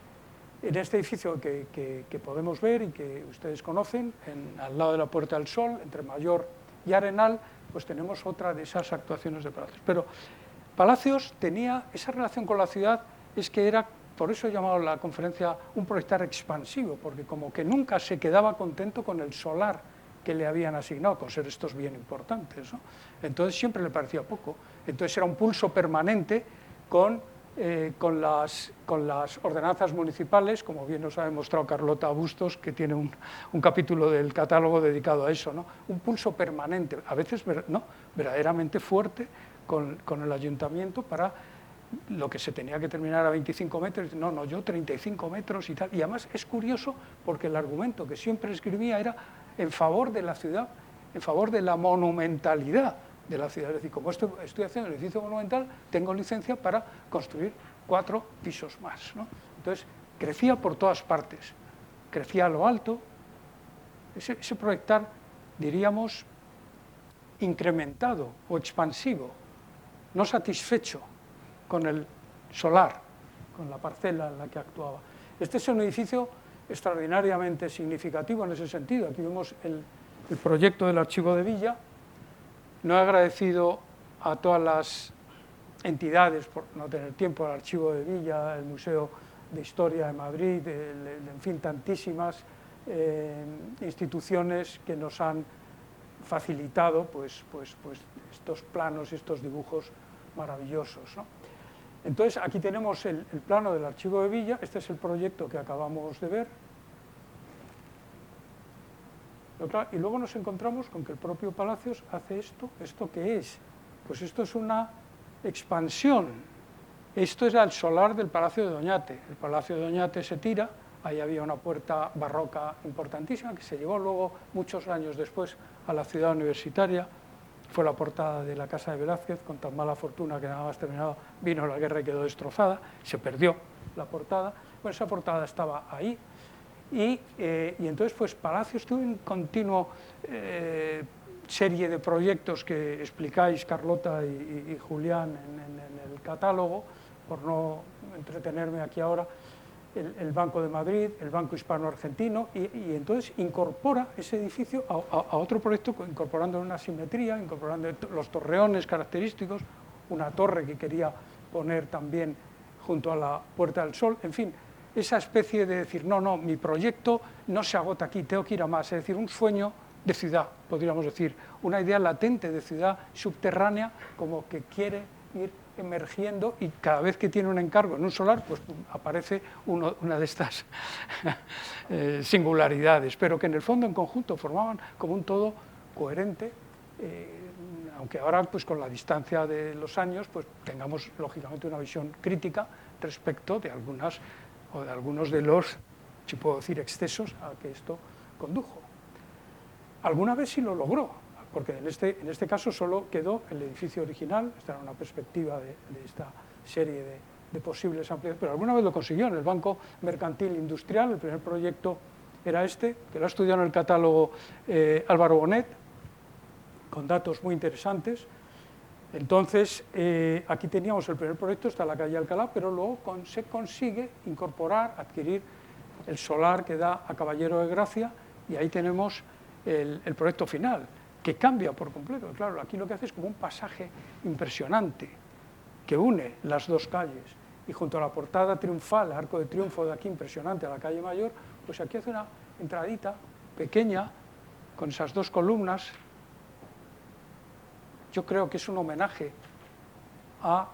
en este edificio que podemos ver y que ustedes conocen, al lado de la Puerta del Sol, entre Mayor y Arenal, pues tenemos otra de esas actuaciones de Palacios. Pero Palacios tenía esa relación con la ciudad, es que era, por eso he llamado la conferencia un proyectar expansivo, porque como que nunca se quedaba contento con el solar que le habían asignado, con ser estos bien importantes, ¿no? Entonces siempre le parecía poco. Entonces era un pulso permanente con las ordenanzas municipales, como bien nos ha demostrado Carlota Bustos, que tiene un capítulo del catálogo dedicado a eso, ¿no? Un pulso permanente, a veces verdaderamente fuerte, con el ayuntamiento para lo que se tenía que terminar a 25 metros, no, yo 35 metros y tal. Y además es curioso porque el argumento que siempre escribía era en favor de la ciudad, en favor de la monumentalidad de la ciudad. Es decir, como estoy haciendo el edificio monumental, tengo licencia para construir 4 pisos más, ¿no? Entonces, crecía por todas partes, crecía a lo alto, ese proyectar, diríamos, incrementado o expansivo, no satisfecho con el solar, con la parcela en la que actuaba. Este es un edificio extraordinariamente significativo en ese sentido. Aquí vemos el proyecto del Archivo de Villa. No he agradecido a todas las entidades, por no tener tiempo, el Archivo de Villa, el Museo de Historia de Madrid, en fin, tantísimas instituciones que nos han facilitado pues estos planos, estos dibujos maravillosos, ¿no? Entonces, aquí tenemos el plano del Archivo de Villa. Este es el proyecto que acabamos de ver. Y luego nos encontramos con que el propio Palacios hace esto. ¿Esto qué es? Pues esto es una expansión. Esto era el solar del Palacio de Doñate. El Palacio de Doñate se tira, ahí había una puerta barroca importantísima que se llevó luego, muchos años después, a la ciudad universitaria. Fue la portada de la Casa de Velázquez, con tan mala fortuna que nada más terminado vino la guerra y quedó destrozada, se perdió la portada. Bueno, esa portada estaba ahí, y entonces pues Palacios tuvo un continuo serie de proyectos que explicáis Carlota y Julián en el catálogo, por no entretenerme aquí ahora. El Banco de Madrid, el Banco Hispano-Argentino, y entonces incorpora ese edificio a otro proyecto, incorporando una simetría, incorporando los torreones característicos, una torre que quería poner también junto a la Puerta del Sol, en fin, esa especie de decir, no, mi proyecto no se agota aquí, tengo que ir a más, es decir, un sueño de ciudad, podríamos decir, una idea latente de ciudad subterránea, como que quiere ir emergiendo, y cada vez que tiene un encargo en un solar, pues aparece una de estas singularidades, pero que en el fondo, en conjunto, formaban como un todo coherente, aunque ahora, pues con la distancia de los años, pues tengamos lógicamente una visión crítica respecto de algunos de los, si puedo decir, excesos a que esto condujo. Alguna vez sí lo logró, porque en este caso solo quedó el edificio original. Esta era una perspectiva de esta serie de posibles ampliaciones, pero alguna vez lo consiguió en el Banco Mercantil Industrial. El primer proyecto era este, que lo ha estudiado en el catálogo Álvaro Bonet, con datos muy interesantes. Entonces, aquí teníamos el primer proyecto, está en la calle Alcalá, pero luego se consigue incorporar, adquirir el solar que da a Caballero de Gracia, y ahí tenemos el proyecto final, que cambia por completo. Claro, aquí lo que hace es como un pasaje impresionante que une las dos calles, y junto a la portada triunfal, el arco de triunfo de aquí impresionante a la calle Mayor, pues aquí hace una entradita pequeña con esas dos columnas. Yo creo que es un homenaje a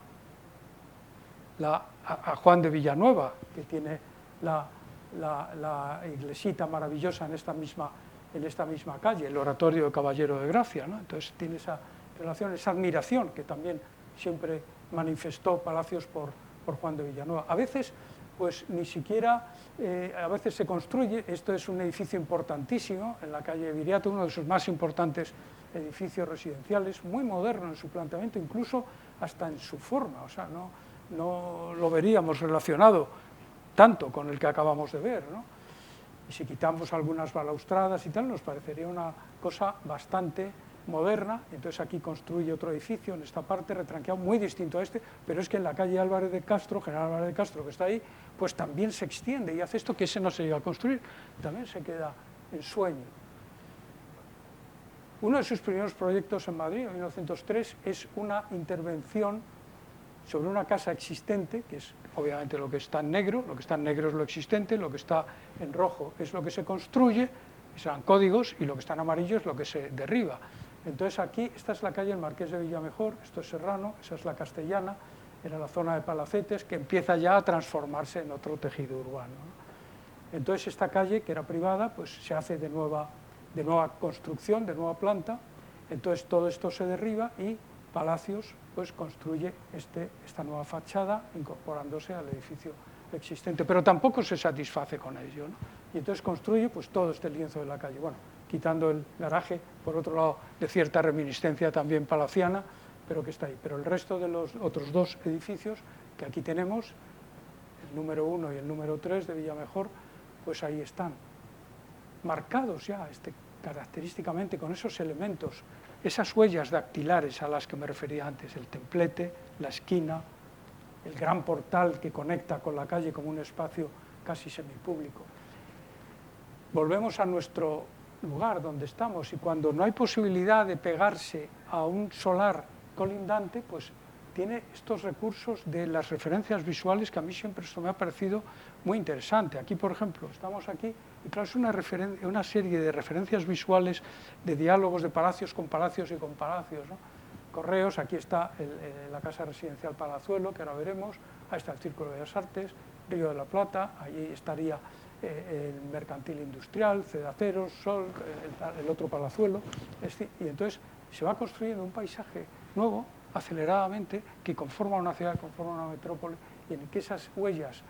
Juan de Villanueva, que tiene la iglesita maravillosa en esta misma calle, el oratorio de Caballero de Gracia, ¿no? Entonces tiene esa relación, esa admiración que también siempre manifestó Palacios por Juan de Villanueva. A veces, pues ni siquiera, a veces se construye. Esto es un edificio importantísimo en la calle Viriato, uno de sus más importantes edificios residenciales, muy moderno en su planteamiento, incluso hasta en su forma, o sea, no lo veríamos relacionado tanto con el que acabamos de ver, ¿no? Y si quitamos algunas balaustradas y tal, nos parecería una cosa bastante moderna. Entonces aquí construye otro edificio en esta parte, retranqueado, muy distinto a este, pero es que en la calle Álvarez de Castro, General Álvarez de Castro, que está ahí, pues también se extiende y hace esto, que ese no se llega a construir, también se queda en sueño. Uno de sus primeros proyectos en Madrid, en 1903, es una intervención sobre una casa existente, que es obviamente lo que está en negro. Lo que está en negro es lo existente, lo que está en rojo es lo que se construye, serán códigos, y lo que está en amarillo es lo que se derriba. Entonces aquí, esta es la calle El Marqués de Villamejor, esto es Serrano, esa es la Castellana, era la zona de Palacetes, que empieza ya a transformarse en otro tejido urbano, ¿no? Entonces esta calle, que era privada, pues se hace de nueva construcción, de nueva planta. Entonces todo esto se derriba y Palacios pues construye esta nueva fachada, incorporándose al edificio existente, pero tampoco se satisface con ello, ¿no? Y entonces construye pues todo este lienzo de la calle, bueno, quitando el garaje, por otro lado, de cierta reminiscencia también palaciana, pero que está ahí. Pero el resto de los otros dos edificios que aquí tenemos, el número 1 y el número 3 de Villamejor, pues ahí están, marcados ya característicamente con esos elementos, esas huellas dactilares a las que me refería antes, el templete, la esquina, el gran portal que conecta con la calle como un espacio casi semipúblico. volvemos a nuestro lugar donde estamos, y cuando no hay posibilidad de pegarse a un solar colindante, pues tiene estos recursos de las referencias visuales, que a mí siempre esto me ha parecido muy interesante. Aquí, por ejemplo, estamos aquí, y claro, es una serie de referencias visuales de diálogos de palacios con palacios y con palacios, ¿no? Correos, aquí está la Casa Residencial Palazuelo, que ahora veremos, ahí está el Círculo de Bellas Artes, Río de la Plata, ahí estaría el Mercantil Industrial, Cedaceros, Sol, el otro Palazuelo, y entonces se va construyendo un paisaje nuevo, aceleradamente, que conforma una ciudad, conforma una metrópoli, y en que esas huellas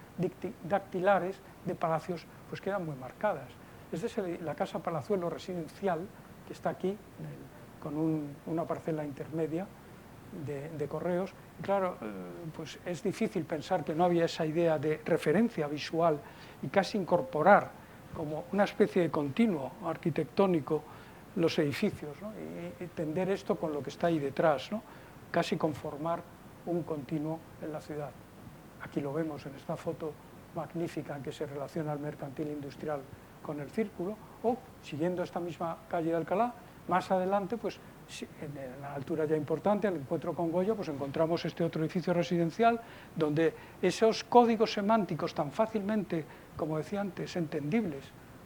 dactilares de palacios pues quedan muy marcadas. Esta es la Casa Palazuelo residencial, que está aquí, con una parcela intermedia de Correos. Y claro, pues es difícil pensar que no había esa idea de referencia visual y casi incorporar como una especie de continuo arquitectónico los edificios, ¿no? y tender esto con lo que está ahí detrás, ¿no? Casi conformar un continuo en la ciudad. Aquí lo vemos en esta foto magnífica en que se relaciona el Mercantil Industrial con el Círculo, o siguiendo esta misma calle de Alcalá, más adelante, pues en la altura ya importante, al encuentro con Goya, pues encontramos este otro edificio residencial donde esos códigos semánticos tan fácilmente, como decía antes, entendibles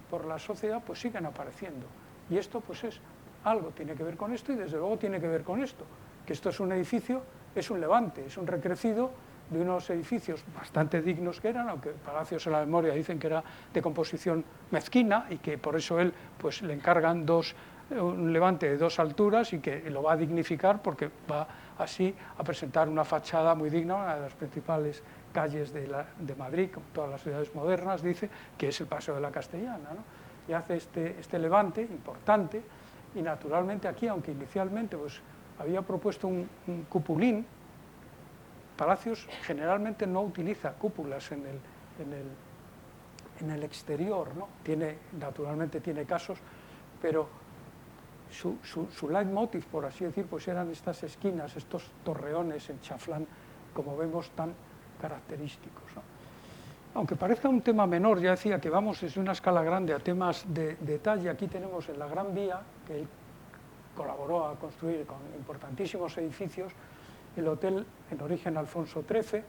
por la sociedad, pues siguen apareciendo. Y esto pues es algo, tiene que ver con esto, y desde luego tiene que ver con esto, que esto es un edificio, es un levante, es un recrecido de unos edificios bastante dignos que eran, aunque Palacios en la Memoria dicen que era de composición mezquina y que por eso él pues le encargan un levante de 2 alturas y que lo va a dignificar porque va así a presentar una fachada muy digna, una de las principales calles de Madrid, como todas las ciudades modernas, dice, que es el Paseo de la Castellana, ¿no? Y hace este levante importante, y naturalmente aquí, aunque inicialmente pues había propuesto un cupulín, Palacios generalmente no utiliza cúpulas en el exterior, ¿no? Naturalmente tiene casos, pero su leitmotiv, por así decir, pues eran estas esquinas, estos torreones en chaflán, como vemos, tan característicos, ¿no? Aunque parezca un tema menor, ya decía que vamos desde una escala grande a temas de detalle. Aquí tenemos en la Gran Vía, que él colaboró a construir con importantísimos edificios, el hotel en origen Alfonso XIII,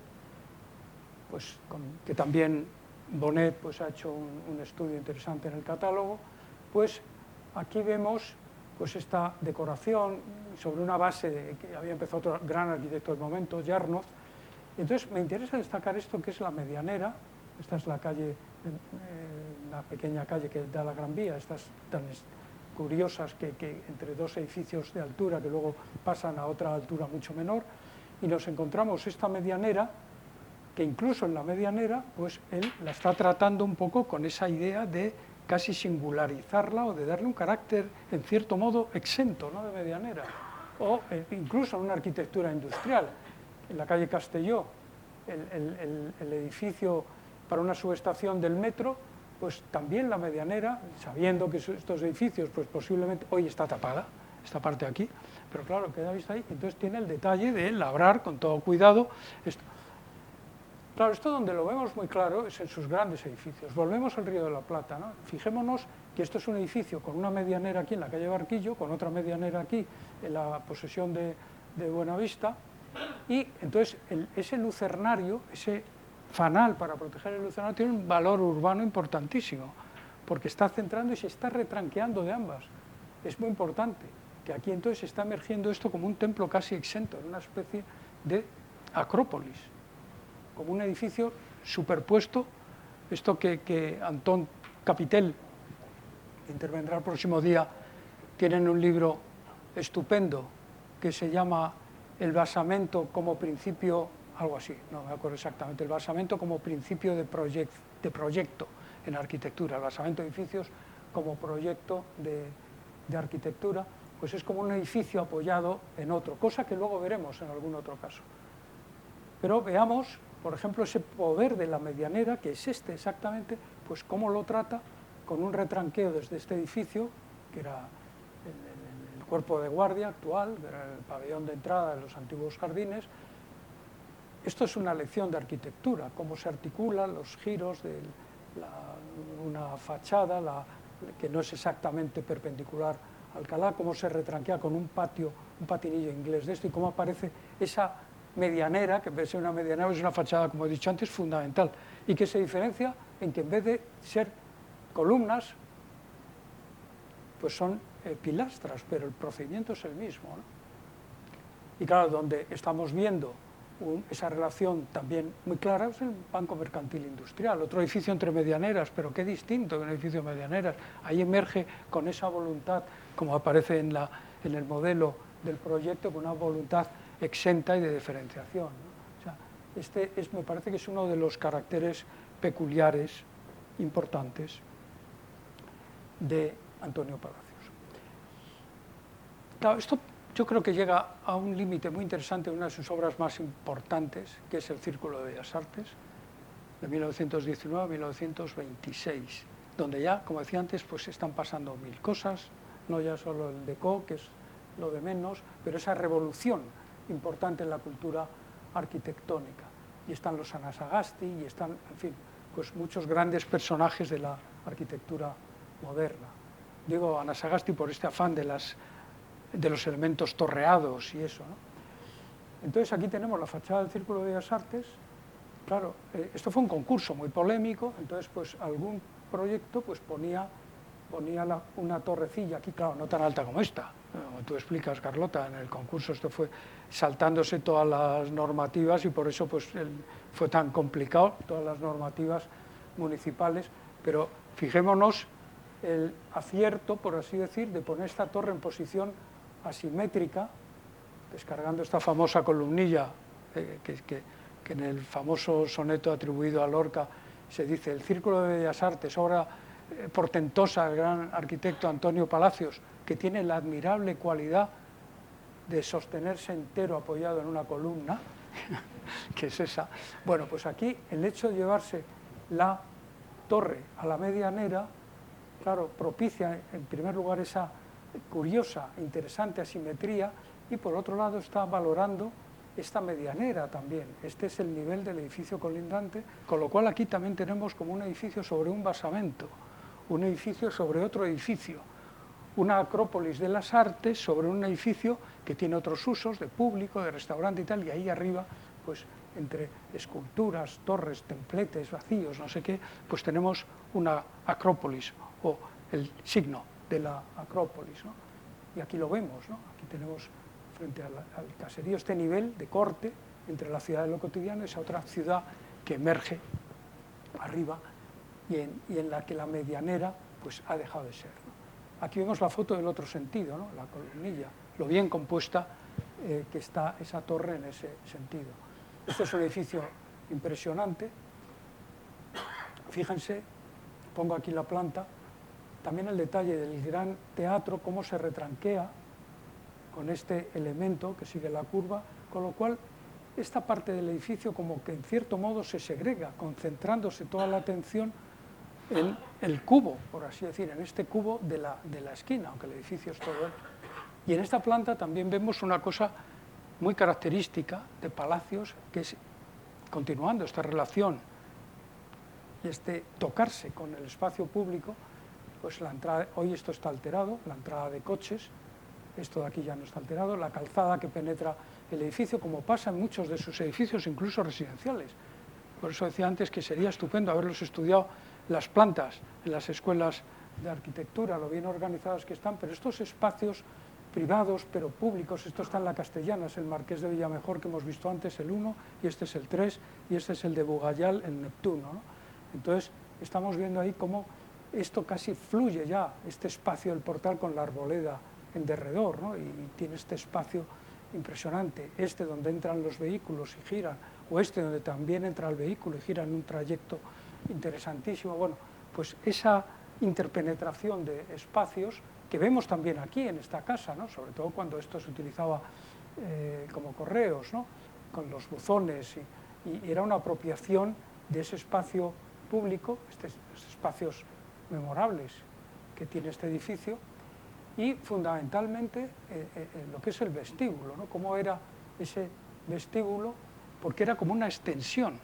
pues, que también Bonet pues, ha hecho un estudio interesante en el catálogo. Pues aquí vemos pues, esta decoración sobre una base que había empezado otro gran arquitecto del momento, Jarnov. Entonces me interesa destacar esto, que es la medianera. Esta es la calle, la pequeña calle que da la Gran Vía, estas tan curiosas que entre 2 edificios de altura que luego pasan a otra altura mucho menor, y nos encontramos esta medianera, que incluso en la medianera pues él la está tratando un poco con esa idea de casi singularizarla o de darle un carácter en cierto modo exento, ¿no?, de medianera, o incluso en una arquitectura industrial. En la calle Castelló, el edificio para una subestación del metro, pues también la medianera, sabiendo que estos edificios pues posiblemente hoy está tapada, esta parte aquí, pero claro, queda vista ahí, entonces tiene el detalle de labrar con todo cuidado esto. Claro, esto donde lo vemos muy claro es en sus grandes edificios. Volvemos al Río de la Plata, ¿no? Fijémonos que esto es un edificio con una medianera aquí en la calle Barquillo, con otra medianera aquí en la posesión de Buenavista, y entonces ese lucernario, ese fanal para proteger el lucernario, tiene un valor urbano importantísimo, porque está centrando y se está retranqueando de ambas. Es muy importante que aquí entonces está emergiendo esto como un templo casi exento, en una especie de acrópolis, como un edificio superpuesto. Esto que Antón Capitel, que intervendrá el próximo día, tienen un libro estupendo que se llama El basamento como principio, algo así, no me acuerdo exactamente, el basamento como principio de proyecto en arquitectura, el basamento de edificios como proyecto de arquitectura, pues es como un edificio apoyado en otro, cosa que luego veremos en algún otro caso. Pero veamos, por ejemplo, ese poder de la medianera, que es este exactamente, pues cómo lo trata con un retranqueo desde este edificio, que era el cuerpo de guardia actual, era el pabellón de entrada de los antiguos jardines. Esto es una lección de arquitectura, cómo se articulan los giros una fachada que no es exactamente perpendicular a Alcalá, cómo se retranquea con un patinillo inglés de esto y cómo aparece esa medianera, que en vez de ser una medianera es una fachada, como he dicho antes, fundamental, y que se diferencia en que en vez de ser columnas, pues son pilastras, pero el procedimiento es el mismo, ¿no? Y claro, donde estamos viendo esa relación también muy clara es el Banco Mercantil Industrial, otro edificio entre medianeras, pero qué distinto que un edificio de medianeras. Ahí emerge con esa voluntad, como aparece en el modelo del proyecto, con una voluntad exenta y de diferenciación, ¿no? O sea, me parece que es uno de los caracteres peculiares, importantes, de Antonio Palacios. Claro, esto yo creo que llega a un límite muy interesante en una de sus obras más importantes, que es el Círculo de Bellas Artes, de 1919 a 1926, donde ya, como decía antes, pues están pasando mil cosas, no ya solo el Déco, que es lo de menos, pero esa revolución importante en la cultura arquitectónica. Y están los Anasagasti, y están, en fin, pues muchos grandes personajes de la arquitectura moderna. Digo Anasagasti por este afán de los elementos torreados y eso, ¿no? Entonces aquí tenemos la fachada del Círculo de Bellas Artes. Claro, esto fue un concurso muy polémico, entonces pues algún proyecto pues ponía una torrecilla aquí, claro, no tan alta como esta, como tú explicas, Carlota, en el concurso esto fue saltándose todas las normativas y por eso pues fue tan complicado, todas las normativas municipales, pero fijémonos el acierto, por así decir, de poner esta torre en posición asimétrica, descargando esta famosa columnilla que en el famoso soneto atribuido a Lorca se dice: el Círculo de Bellas Artes, obra portentosa del gran arquitecto Antonio Palacios, que tiene la admirable cualidad de sostenerse entero apoyado en una columna, que es esa. Bueno, pues aquí el hecho de llevarse la torre a la medianera, claro, propicia en primer lugar esa curiosa, interesante asimetría, y por otro lado está valorando esta medianera también. Este es el nivel del edificio colindante, con lo cual aquí también tenemos como un edificio sobre un basamento, un edificio sobre otro edificio, una acrópolis de las artes sobre un edificio que tiene otros usos, de público, de restaurante y tal, y ahí arriba, pues entre esculturas, torres, templetes, vacíos, no sé qué, pues tenemos una acrópolis, o el signo de la acrópolis, ¿no? Y aquí lo vemos, ¿no? Aquí tenemos frente al caserío este nivel de corte entre la ciudad de lo cotidiano y esa otra ciudad que emerge arriba y en la que la medianera pues ha dejado de ser, ¿no? Aquí vemos la foto del otro sentido, ¿no? La columnilla, lo bien compuesta que está esa torre en ese sentido. Este es un edificio impresionante. Fíjense, pongo aquí la planta, también el detalle del gran teatro, cómo se retranquea con este elemento que sigue la curva, con lo cual esta parte del edificio como que en cierto modo se segrega, concentrándose toda la atención en el cubo, por así decir, en este cubo de la esquina, aunque el edificio es todo él. Y en esta planta también vemos una cosa muy característica de Palacios, que es, continuando esta relación y este tocarse con el espacio público, pues la entrada, hoy esto está alterado, la entrada de coches, esto de aquí ya no está alterado, la calzada que penetra el edificio, como pasa en muchos de sus edificios, incluso residenciales. Por eso decía antes que sería estupendo haberlos estudiado las plantas en las escuelas de arquitectura, lo bien organizadas que están, pero estos espacios privados pero públicos, esto está en la Castellana, es el Marqués de Villamejor que hemos visto antes, el 1, y este es el 3, y este es el de Bugayal, el Neptuno, ¿no? Entonces estamos viendo ahí cómo esto casi fluye ya, este espacio del portal con la arboleda en derredor, ¿no? Y tiene este espacio impresionante, este donde entran los vehículos y giran, o este donde también entra el vehículo y gira en un trayecto interesantísimo. Bueno, pues esa interpenetración de espacios que vemos también aquí en esta casa, ¿no? Sobre todo cuando esto se utilizaba como correos, ¿no? Con los buzones, y era una apropiación de ese espacio público, estos espacios memorables que tiene este edificio, y fundamentalmente lo que es el vestíbulo, ¿no? Cómo era ese vestíbulo, porque era como una extensión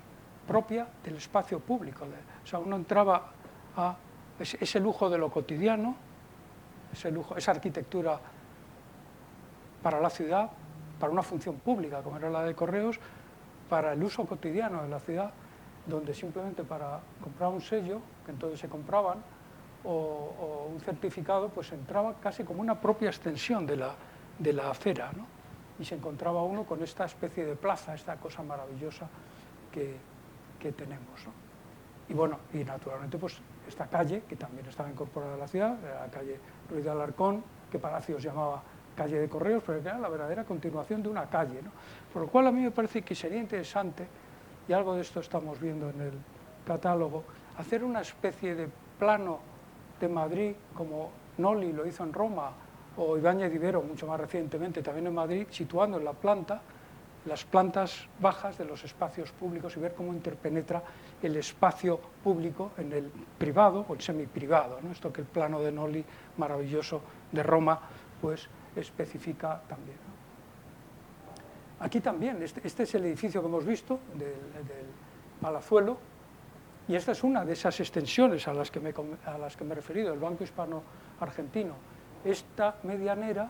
propia del espacio público. O sea, uno entraba a ese lujo de lo cotidiano, esa arquitectura para la ciudad, para una función pública como era la de Correos, para el uso cotidiano de la ciudad, donde simplemente para comprar un sello, que entonces se compraban, o un certificado, pues entraba casi como una propia extensión de la acera, ¿no? Y se encontraba uno con esta especie de plaza, esta cosa maravillosa que tenemos, ¿no? Y bueno, y naturalmente pues esta calle, que también estaba incorporada a la ciudad, era la calle Ruiz de Alarcón, que Palacios llamaba calle de Correos, pero que era la verdadera continuación de una calle, ¿no? Por lo cual a mí me parece que sería interesante, y algo de esto estamos viendo en el catálogo, hacer una especie de plano de Madrid, como Noli lo hizo en Roma, o Ibáñez de Ibero, mucho más recientemente, también en Madrid, situando en la planta las plantas bajas de los espacios públicos y ver cómo interpenetra el espacio público en el privado o el semiprivado, ¿no? Esto que el plano de Noli maravilloso de Roma pues especifica también, ¿no? Aquí también, este es el edificio que hemos visto del Palazuelo, y esta es una de esas extensiones a las que me he referido, el Banco Hispano-Argentino. Esta medianera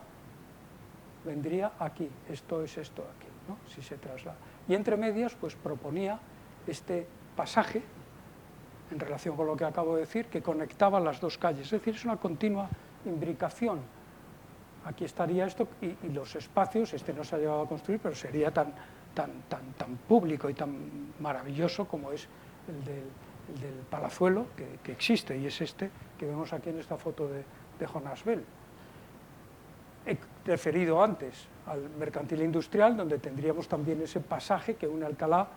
vendría aquí, esto es esto aquí, ¿no? Si se traslada. Y entre medias, pues proponía este pasaje, en relación con lo que acabo de decir, que conectaba las dos calles. Es decir, es una continua imbricación. Aquí estaría esto y los espacios, este no se ha llegado a construir, pero sería tan público y tan maravilloso como es el del Palazuelo, que existe, y es este que vemos aquí en esta foto de Jonas Bell. He referido antes al mercantil industrial, donde tendríamos también ese pasaje que une Alcalá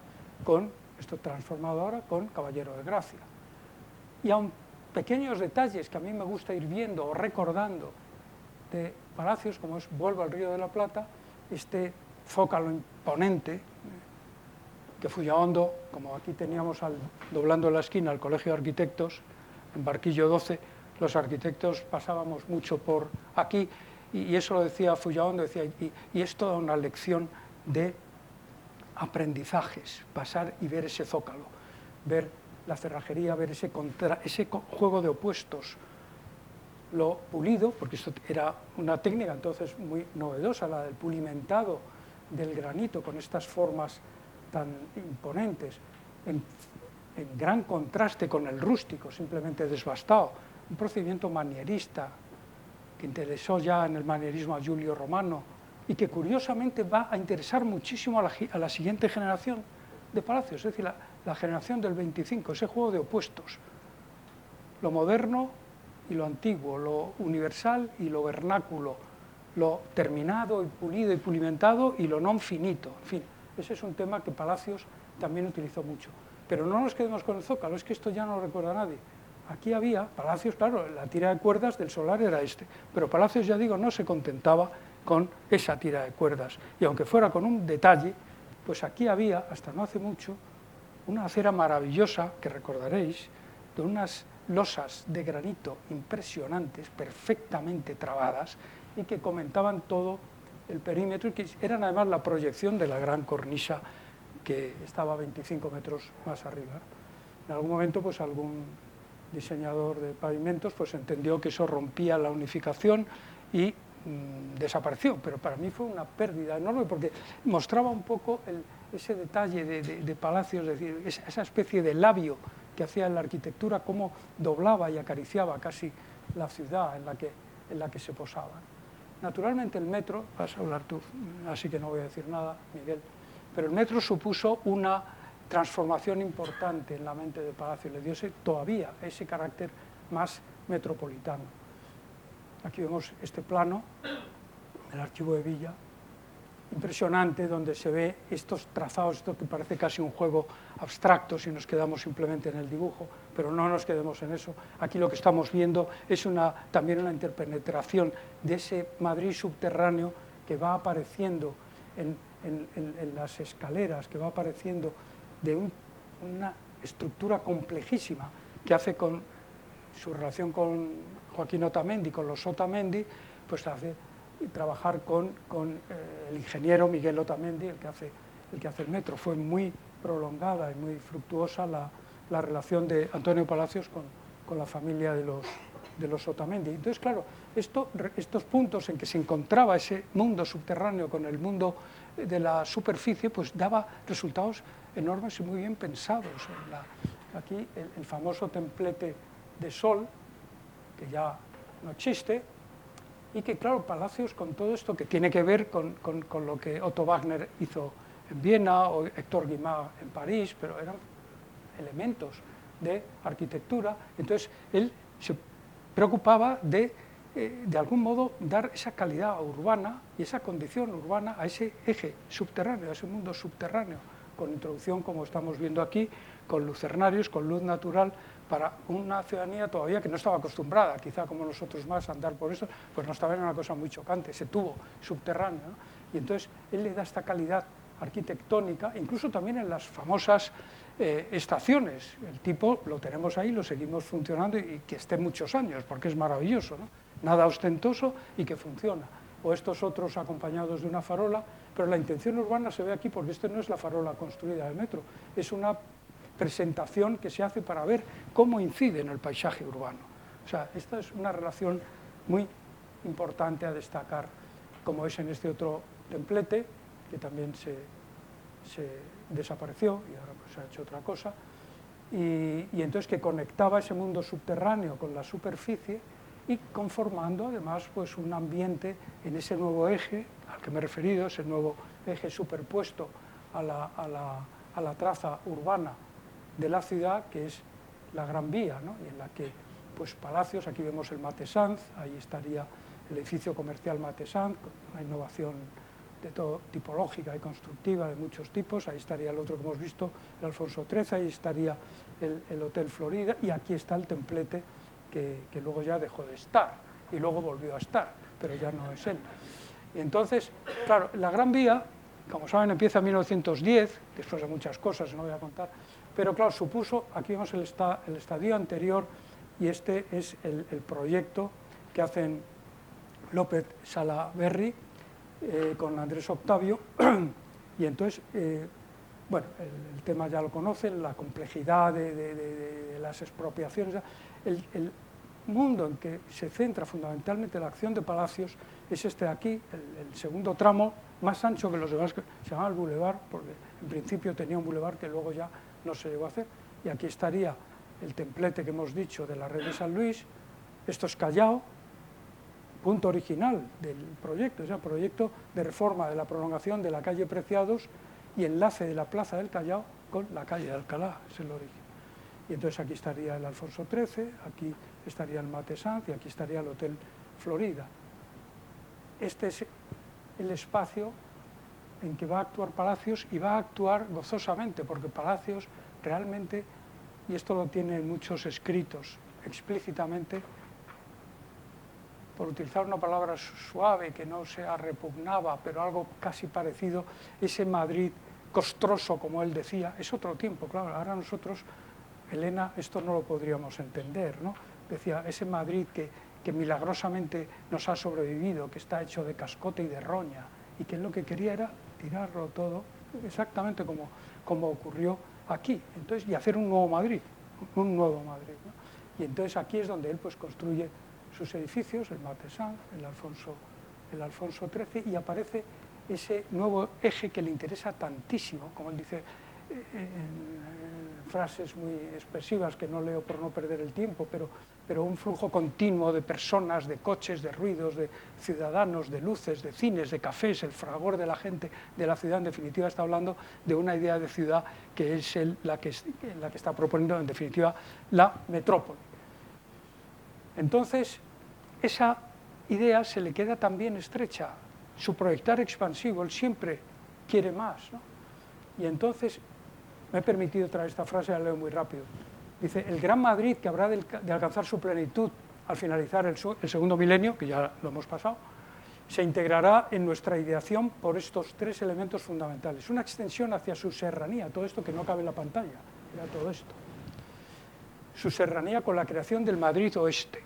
con, esto transformado ahora, con Caballero de Gracia. Y aun pequeños detalles que a mí me gusta ir viendo o recordando de Palacios, como es, vuelvo al Río de la Plata, este zócalo imponente, que Fullaondo, como aquí teníamos doblando la esquina al Colegio de Arquitectos, en Barquillo 12, los arquitectos pasábamos mucho por aquí, y eso lo decía Fullaondo, decía, y es toda una lección de aprendizajes, pasar y ver ese zócalo, ver la cerrajería, ver ese juego de opuestos, lo pulido, porque esto era una técnica entonces muy novedosa, la del pulimentado del granito con estas formas tan imponentes, en gran contraste con el rústico, simplemente desbastado, un procedimiento manierista que interesó ya en el manierismo a Giulio Romano y que curiosamente va a interesar muchísimo a la siguiente generación de palacios, es decir, la generación del 25, ese juego de opuestos, lo moderno y lo antiguo, lo universal y lo vernáculo, lo terminado y pulido y pulimentado y lo non finito, en fin, ese es un tema que Palacios también utilizó mucho. Pero no nos quedemos con el zócalo, es que esto ya no lo recuerda nadie. Aquí había, Palacios, claro, la tira de cuerdas del solar era este, pero Palacios, ya digo, no se contentaba con esa tira de cuerdas. Y aunque fuera con un detalle, pues aquí había, hasta no hace mucho, una acera maravillosa, que recordaréis, de unas losas de granito impresionantes, perfectamente trabadas, y que comentaban todo el perímetro, y que eran además la proyección de la gran cornisa que estaba 25 metros más arriba. En algún momento, pues algún diseñador de pavimentos pues entendió que eso rompía la unificación y desapareció, pero para mí fue una pérdida enorme porque mostraba un poco ese detalle de Palacios, es decir, esa especie de labio que hacía en la arquitectura, cómo doblaba y acariciaba casi la ciudad en la que se posaba. Naturalmente el metro, vas a hablar tú, así que no voy a decir nada, Miguel, pero el metro supuso una transformación importante en la mente de Palacios, le dio todavía ese carácter más metropolitano. Aquí vemos este plano del Archivo de Villa, impresionante, donde se ve estos trazados, esto que parece casi un juego abstracto si nos quedamos simplemente en el dibujo, pero no nos quedemos en eso. Aquí lo que estamos viendo es también una interpenetración de ese Madrid subterráneo que va apareciendo en las escaleras, que va apareciendo de una estructura complejísima que hace con su relación con Joaquín Otamendi, con los Otamendi, pues hace trabajar con el ingeniero Miguel Otamendi, el que hace el que hace el metro. Fue muy prolongada y muy fructuosa la relación de Antonio Palacios con la familia de los Otamendi. Entonces, claro, estos puntos en que se encontraba ese mundo subterráneo con el mundo de la superficie, pues daba resultados enormes y muy bien pensados. Aquí el famoso templete de Sol, que ya no existe, y que, claro, Palacios, con todo esto que tiene que ver con lo que Otto Wagner hizo en Viena o Héctor Guimard en París, pero eran elementos de arquitectura. Entonces, él se preocupaba de algún modo, dar esa calidad urbana y esa condición urbana a ese eje subterráneo, a ese mundo subterráneo, con introducción, como estamos viendo aquí, con lucernarios, con luz natural, para una ciudadanía todavía que no estaba acostumbrada, quizá como nosotros más, a andar por eso, pues no estaba en una cosa muy chocante, ese tubo subterráneo, ¿no? Y entonces él le da esta calidad arquitectónica, incluso también en las famosas estaciones. El tipo lo tenemos ahí, lo seguimos funcionando y que esté muchos años, porque es maravilloso, ¿no? Nada ostentoso y que funciona. O estos otros acompañados de una farola, pero la intención urbana se ve aquí porque esto no es la farola construida del metro, es una presentación que se hace para ver cómo incide en el paisaje urbano. O sea, esta es una relación muy importante a destacar, como es en este otro templete, que también se desapareció y ahora pues se ha hecho otra cosa, y entonces que conectaba ese mundo subterráneo con la superficie y conformando además pues un ambiente en ese nuevo eje al que me he referido, ese nuevo eje superpuesto a la traza urbana de la ciudad, que es la Gran Vía, ¿no? Y en la que pues Palacios, aquí vemos el Mathesanz, ahí estaría el edificio comercial Mathesanz, con una innovación de todo tipológica y constructiva de muchos tipos, ahí estaría el otro que hemos visto, el Alfonso XIII, ahí estaría el Hotel Florida, y aquí está el templete que luego ya dejó de estar, y luego volvió a estar, pero ya no es él. Y entonces, claro, la Gran Vía, como saben, empieza en 1910, después de muchas cosas, no voy a contar, pero claro, supuso, aquí vemos el estadio anterior, y este es el proyecto que hacen López Salaberry con Andrés Octavio, y entonces, bueno, el tema ya lo conocen, la complejidad de las expropiaciones. El mundo en que se centra fundamentalmente la acción de Palacios es este de aquí, el segundo tramo, más ancho que los demás, que se llama el Boulevard, porque en principio tenía un boulevard que luego ya no se llegó a hacer, y aquí estaría el templete que hemos dicho de la red de San Luis. Esto es Callao, punto original del proyecto, o sea, proyecto de reforma de la prolongación de la calle Preciados y enlace de la plaza del Callao con la calle de Alcalá, es el origen. Y entonces aquí estaría el Alfonso XIII, aquí estaría el Mathesanz y aquí estaría el Hotel Florida. Este es el espacio en que va a actuar Palacios, y va a actuar gozosamente, porque Palacios realmente, y esto lo tiene en muchos escritos explícitamente, por utilizar una palabra suave que no se repugnaba, pero algo casi parecido, ese Madrid costroso, como él decía, es otro tiempo, claro, ahora nosotros, Elena, esto no lo podríamos entender, ¿no? Decía, ese Madrid que milagrosamente nos ha sobrevivido, que está hecho de cascote y de roña, y que lo que quería era tirarlo todo, exactamente como ocurrió aquí, entonces, y hacer un nuevo Madrid, ¿no? Y entonces aquí es donde él pues construye sus edificios, el Mathesanz, el Alfonso XIII, y aparece ese nuevo eje que le interesa tantísimo, como él dice en frases muy expresivas que no leo por no perder el tiempo, pero un flujo continuo de personas, de coches, de ruidos, de ciudadanos, de luces, de cines, de cafés, el fragor de la gente de la ciudad. En definitiva, está hablando de una idea de ciudad que es la que está proponiendo, en definitiva, la metrópoli. Entonces, esa idea se le queda también estrecha. Su proyectar expansivo, él siempre quiere más, ¿no? Y entonces, me he permitido traer esta frase, la leo muy rápido. Dice, el Gran Madrid, que habrá de alcanzar su plenitud al finalizar el segundo milenio, que ya lo hemos pasado, se integrará en nuestra ideación por estos tres elementos fundamentales. Una extensión hacia su serranía, todo esto que no cabe en la pantalla, era todo esto. Su serranía con la creación del Madrid Oeste.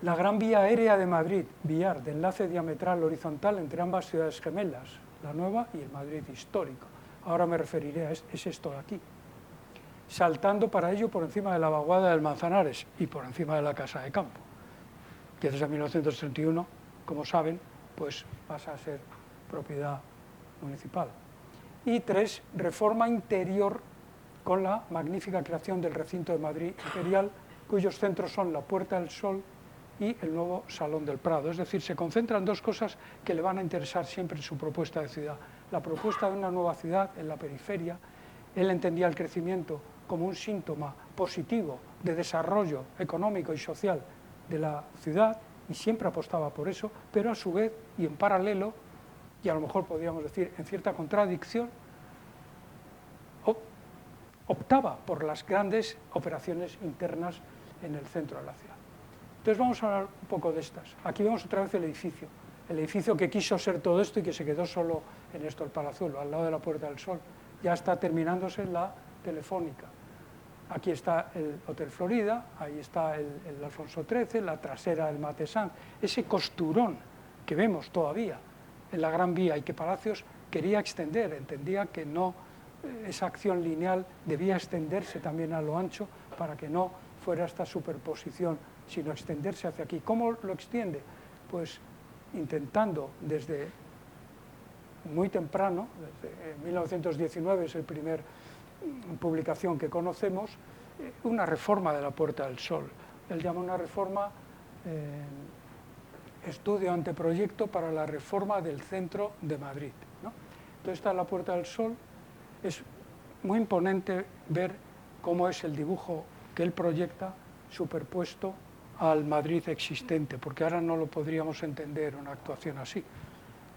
La gran vía aérea de Madrid, VIAR, de enlace diametral horizontal entre ambas ciudades gemelas, la nueva, y el Madrid histórico. Ahora me referiré a es esto de aquí. Saltando para ello por encima de la vaguada del Manzanares y por encima de la Casa de Campo, que desde 1931, como saben, pues pasa a ser propiedad municipal. Y 3, reforma interior con la magnífica creación del recinto de Madrid Imperial, cuyos centros son la Puerta del Sol y el nuevo Salón del Prado. Es decir, se concentran dos cosas que le van a interesar siempre en su propuesta de ciudad. La propuesta de una nueva ciudad en la periferia. Él entendía el crecimiento como un síntoma positivo de desarrollo económico y social de la ciudad, y siempre apostaba por eso, pero a su vez y en paralelo, y a lo mejor podríamos decir en cierta contradicción, optaba por las grandes operaciones internas en el centro de la ciudad. Entonces vamos a hablar un poco de estas. Aquí vemos otra vez el edificio que quiso ser todo esto y que se quedó solo en esto, el Palazuelo, al lado de la Puerta del Sol. Ya está terminándose la Telefónica. Aquí está el Hotel Florida, ahí está el Alfonso XIII, la trasera del Matesan, ese costurón que vemos todavía en la Gran Vía y que Palacios quería extender, entendía que no, esa acción lineal debía extenderse también a lo ancho para que no fuera esta superposición, sino extenderse hacia aquí. ¿Cómo lo extiende? Pues intentando desde muy temprano, desde 1919 es el primer publicación que conocemos, una reforma de la Puerta del Sol. Él llama una reforma estudio anteproyecto para la reforma del centro de Madrid, ¿no? Entonces está la Puerta del Sol. Es muy imponente ver cómo es el dibujo que él proyecta superpuesto al Madrid existente, porque ahora no lo podríamos entender una actuación así.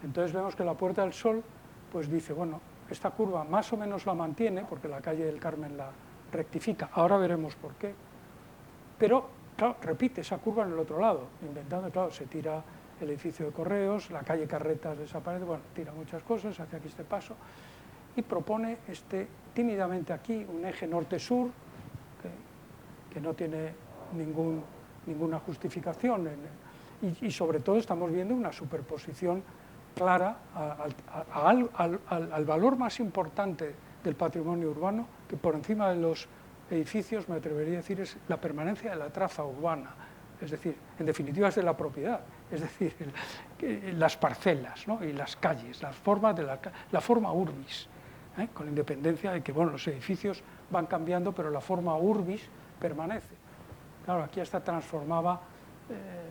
Entonces vemos que la Puerta del Sol pues dice, bueno, esta curva más o menos la mantiene, porque la calle del Carmen la rectifica, ahora veremos por qué, pero claro, repite esa curva en el otro lado, inventando, claro, se tira el edificio de Correos, la calle Carretas desaparece, bueno, tira muchas cosas, hace aquí este paso, y propone tímidamente aquí un eje norte-sur, que no tiene ninguna justificación, y sobre todo estamos viendo una superposición clara al valor más importante del patrimonio urbano, que por encima de los edificios, me atrevería a decir, es la permanencia de la traza urbana, es decir, en definitiva es de la propiedad, es decir, las parcelas, ¿no? Y las calles, la forma urbis, con independencia de que bueno, los edificios van cambiando, pero la forma urbis permanece. Claro, aquí hasta transformaba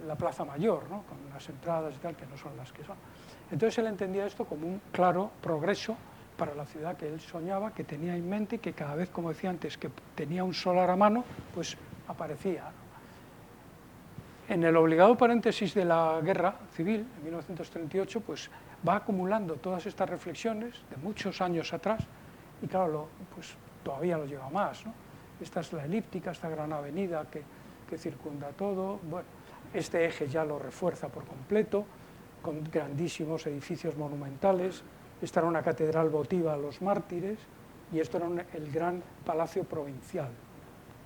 la Plaza Mayor, ¿no? Con unas entradas y tal, que no son las que son. Entonces él entendía esto como un claro progreso para la ciudad que él soñaba, que tenía en mente, y que cada vez, como decía antes, que tenía un solar a mano, pues aparecía, ¿no? En el obligado paréntesis de la guerra civil, en 1938, pues va acumulando todas estas reflexiones de muchos años atrás, y claro, pues todavía lo lleva más, ¿no? Esta es la elíptica, esta gran avenida que circunda todo, bueno, este eje ya lo refuerza por completo, con grandísimos edificios monumentales. Esta era una catedral votiva a los mártires, y esto era el gran palacio provincial.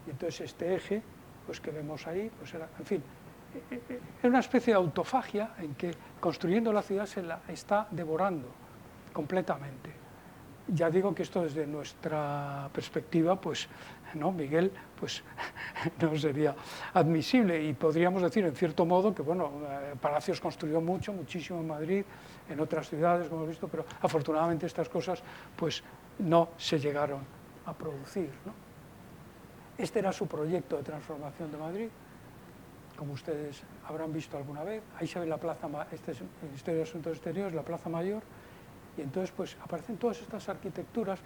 Y entonces este eje, pues que vemos ahí, pues era, en fin, era una especie de autofagia en que construyendo la ciudad se la está devorando completamente. Ya digo que esto desde nuestra perspectiva, pues, ¿no? Miguel, pues no sería admisible, y podríamos decir en cierto modo que, bueno, Palacios construyó muchísimo en Madrid, en otras ciudades, como hemos visto, pero afortunadamente estas cosas pues no se llegaron a producir, ¿no? Este era su proyecto de transformación de Madrid, como ustedes habrán visto alguna vez. Ahí se ve la plaza, este es el Ministerio de Asuntos Exteriores, la Plaza Mayor, y entonces pues aparecen todas estas arquitecturas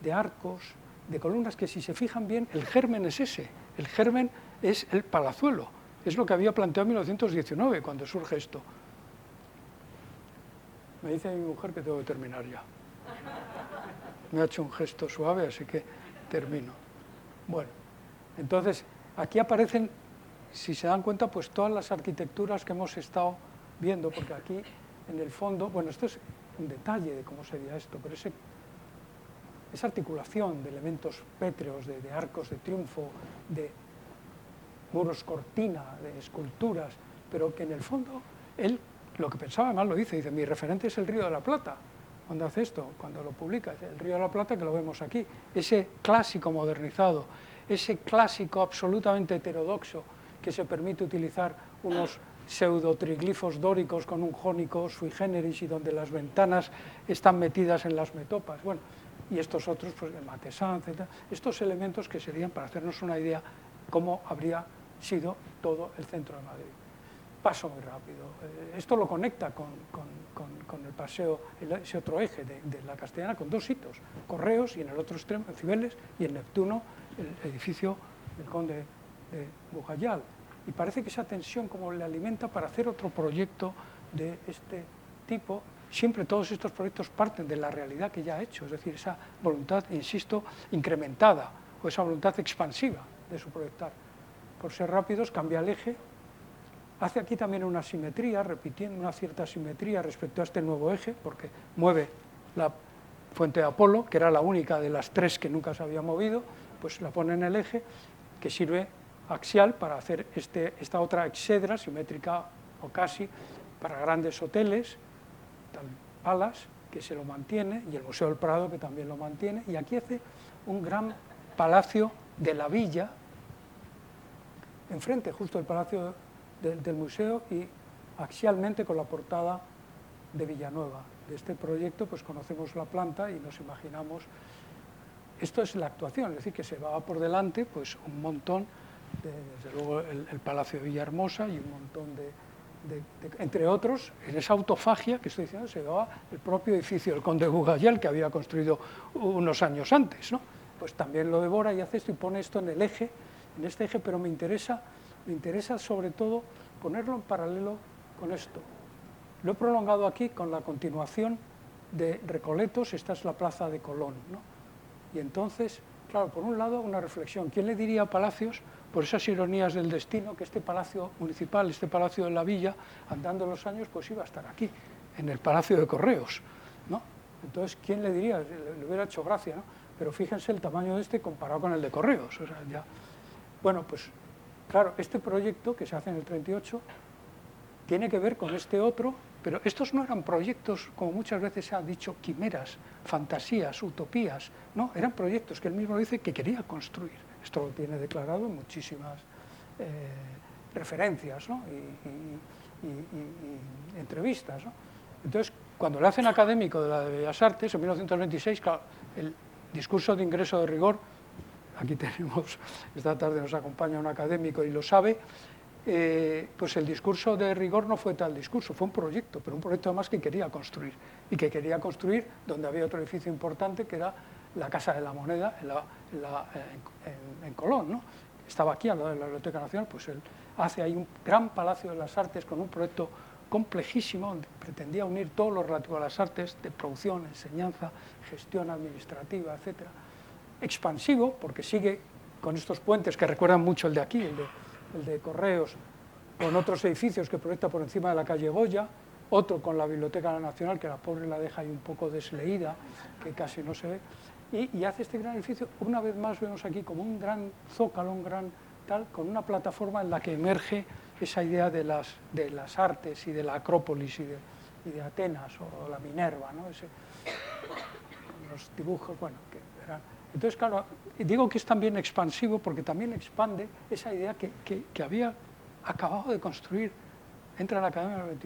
de arcos, de columnas, que si se fijan bien, el germen es ese, el germen es el Palazuelo, es lo que había planteado en 1919, cuando surge esto. Me dice mi mujer que tengo que terminar ya. Me ha hecho un gesto suave, así que termino. Bueno, entonces, aquí aparecen, si se dan cuenta, pues todas las arquitecturas que hemos estado viendo, porque aquí, en el fondo, bueno, esto es un detalle de cómo sería esto, pero esa articulación de elementos pétreos, de arcos de triunfo, de muros cortina, de esculturas, pero que en el fondo él lo que pensaba además lo dice, mi referente es el Río de la Plata, cuando hace esto, cuando lo publica, el Río de la Plata, que lo vemos aquí, ese clásico modernizado, ese clásico absolutamente heterodoxo que se permite utilizar unos pseudotriglifos dóricos con un jónico sui generis y donde las ventanas están metidas en las metopas, bueno, y estos otros, pues el Matesans, etc. Estos elementos que serían, para hacernos una idea, cómo habría sido todo el centro de Madrid. Paso muy rápido. Esto lo conecta con el paseo, ese otro eje de la Castellana, con dos hitos, Correos y en el otro extremo, Cibeles, y en Neptuno, el edificio del conde de Bujayal. Y parece que esa tensión como le alimenta para hacer otro proyecto de este tipo. Siempre todos estos proyectos parten de la realidad que ya ha hecho, es decir, esa voluntad, insisto, incrementada, o esa voluntad expansiva de su proyectar. Por ser rápidos, cambia el eje, hace aquí también una simetría, repitiendo una cierta simetría respecto a este nuevo eje, porque mueve la fuente de Apolo, que era la única de las tres que nunca se había movido, pues la pone en el eje, que sirve axial para hacer esta otra exedra simétrica o casi para grandes hoteles, tal Palas, que se lo mantiene, y el Museo del Prado, que también lo mantiene, y aquí hace un gran palacio de la villa, enfrente justo del palacio del museo y axialmente con la portada de Villanueva. De este proyecto pues conocemos la planta y nos imaginamos, esto es la actuación, es decir, que se va por delante pues un montón, desde luego el Palacio de Villahermosa y un montón entre otros, en esa autofagia que estoy diciendo, se va el propio edificio del conde de Bujayal que había construido unos años antes, ¿no? Pues también lo devora y hace esto y pone esto en el eje, en este eje, pero me interesa sobre todo ponerlo en paralelo con esto. Lo he prolongado aquí con la continuación de Recoletos, esta es la plaza de Colón, ¿no? Y entonces, claro, por un lado una reflexión, ¿quién le diría a Palacios, por esas ironías del destino, que este palacio municipal, este palacio de la villa, andando los años, pues iba a estar aquí, en el Palacio de Correos, ¿no? Entonces, ¿quién le diría? Le hubiera hecho gracia, ¿no? Pero fíjense el tamaño de este comparado con el de Correos, o sea, ya. Bueno, pues, claro, este proyecto que se hace en el 38 tiene que ver con este otro, pero estos no eran proyectos, como muchas veces se ha dicho, quimeras, fantasías, utopías, no, eran proyectos que él mismo dice que quería construir. Esto lo tiene declarado en muchísimas referencias, ¿no? y entrevistas, ¿no? Entonces, cuando le hacen académico de la de Bellas Artes, en 1926, claro, el discurso de ingreso de rigor, aquí tenemos, esta tarde nos acompaña un académico y lo sabe, pues el discurso de rigor no fue tal discurso, fue un proyecto, pero un proyecto además que quería construir, y que quería construir donde había otro edificio importante que era la Casa de la Moneda en Colón, ¿no? Estaba aquí al lado de la Biblioteca Nacional, pues él hace ahí un gran Palacio de las Artes con un proyecto complejísimo, donde pretendía unir todo lo relativo a las artes, de producción, enseñanza, gestión administrativa, etcétera. Expansivo, porque sigue con estos puentes que recuerdan mucho el de aquí, el de Correos, con otros edificios que proyecta por encima de la calle Goya, otro con la Biblioteca Nacional, que la pobre la deja ahí un poco desleída, que casi no se ve, y hace este gran edificio. Una vez más vemos aquí como un gran zócalo, un gran tal, con una plataforma en la que emerge esa idea de las artes y de la Acrópolis y de Atenas o la Minerva, ¿no? Los dibujos, bueno, que eran. Entonces, claro, digo que es también expansivo porque también expande esa idea que había acabado de construir. Entra en la Academia en el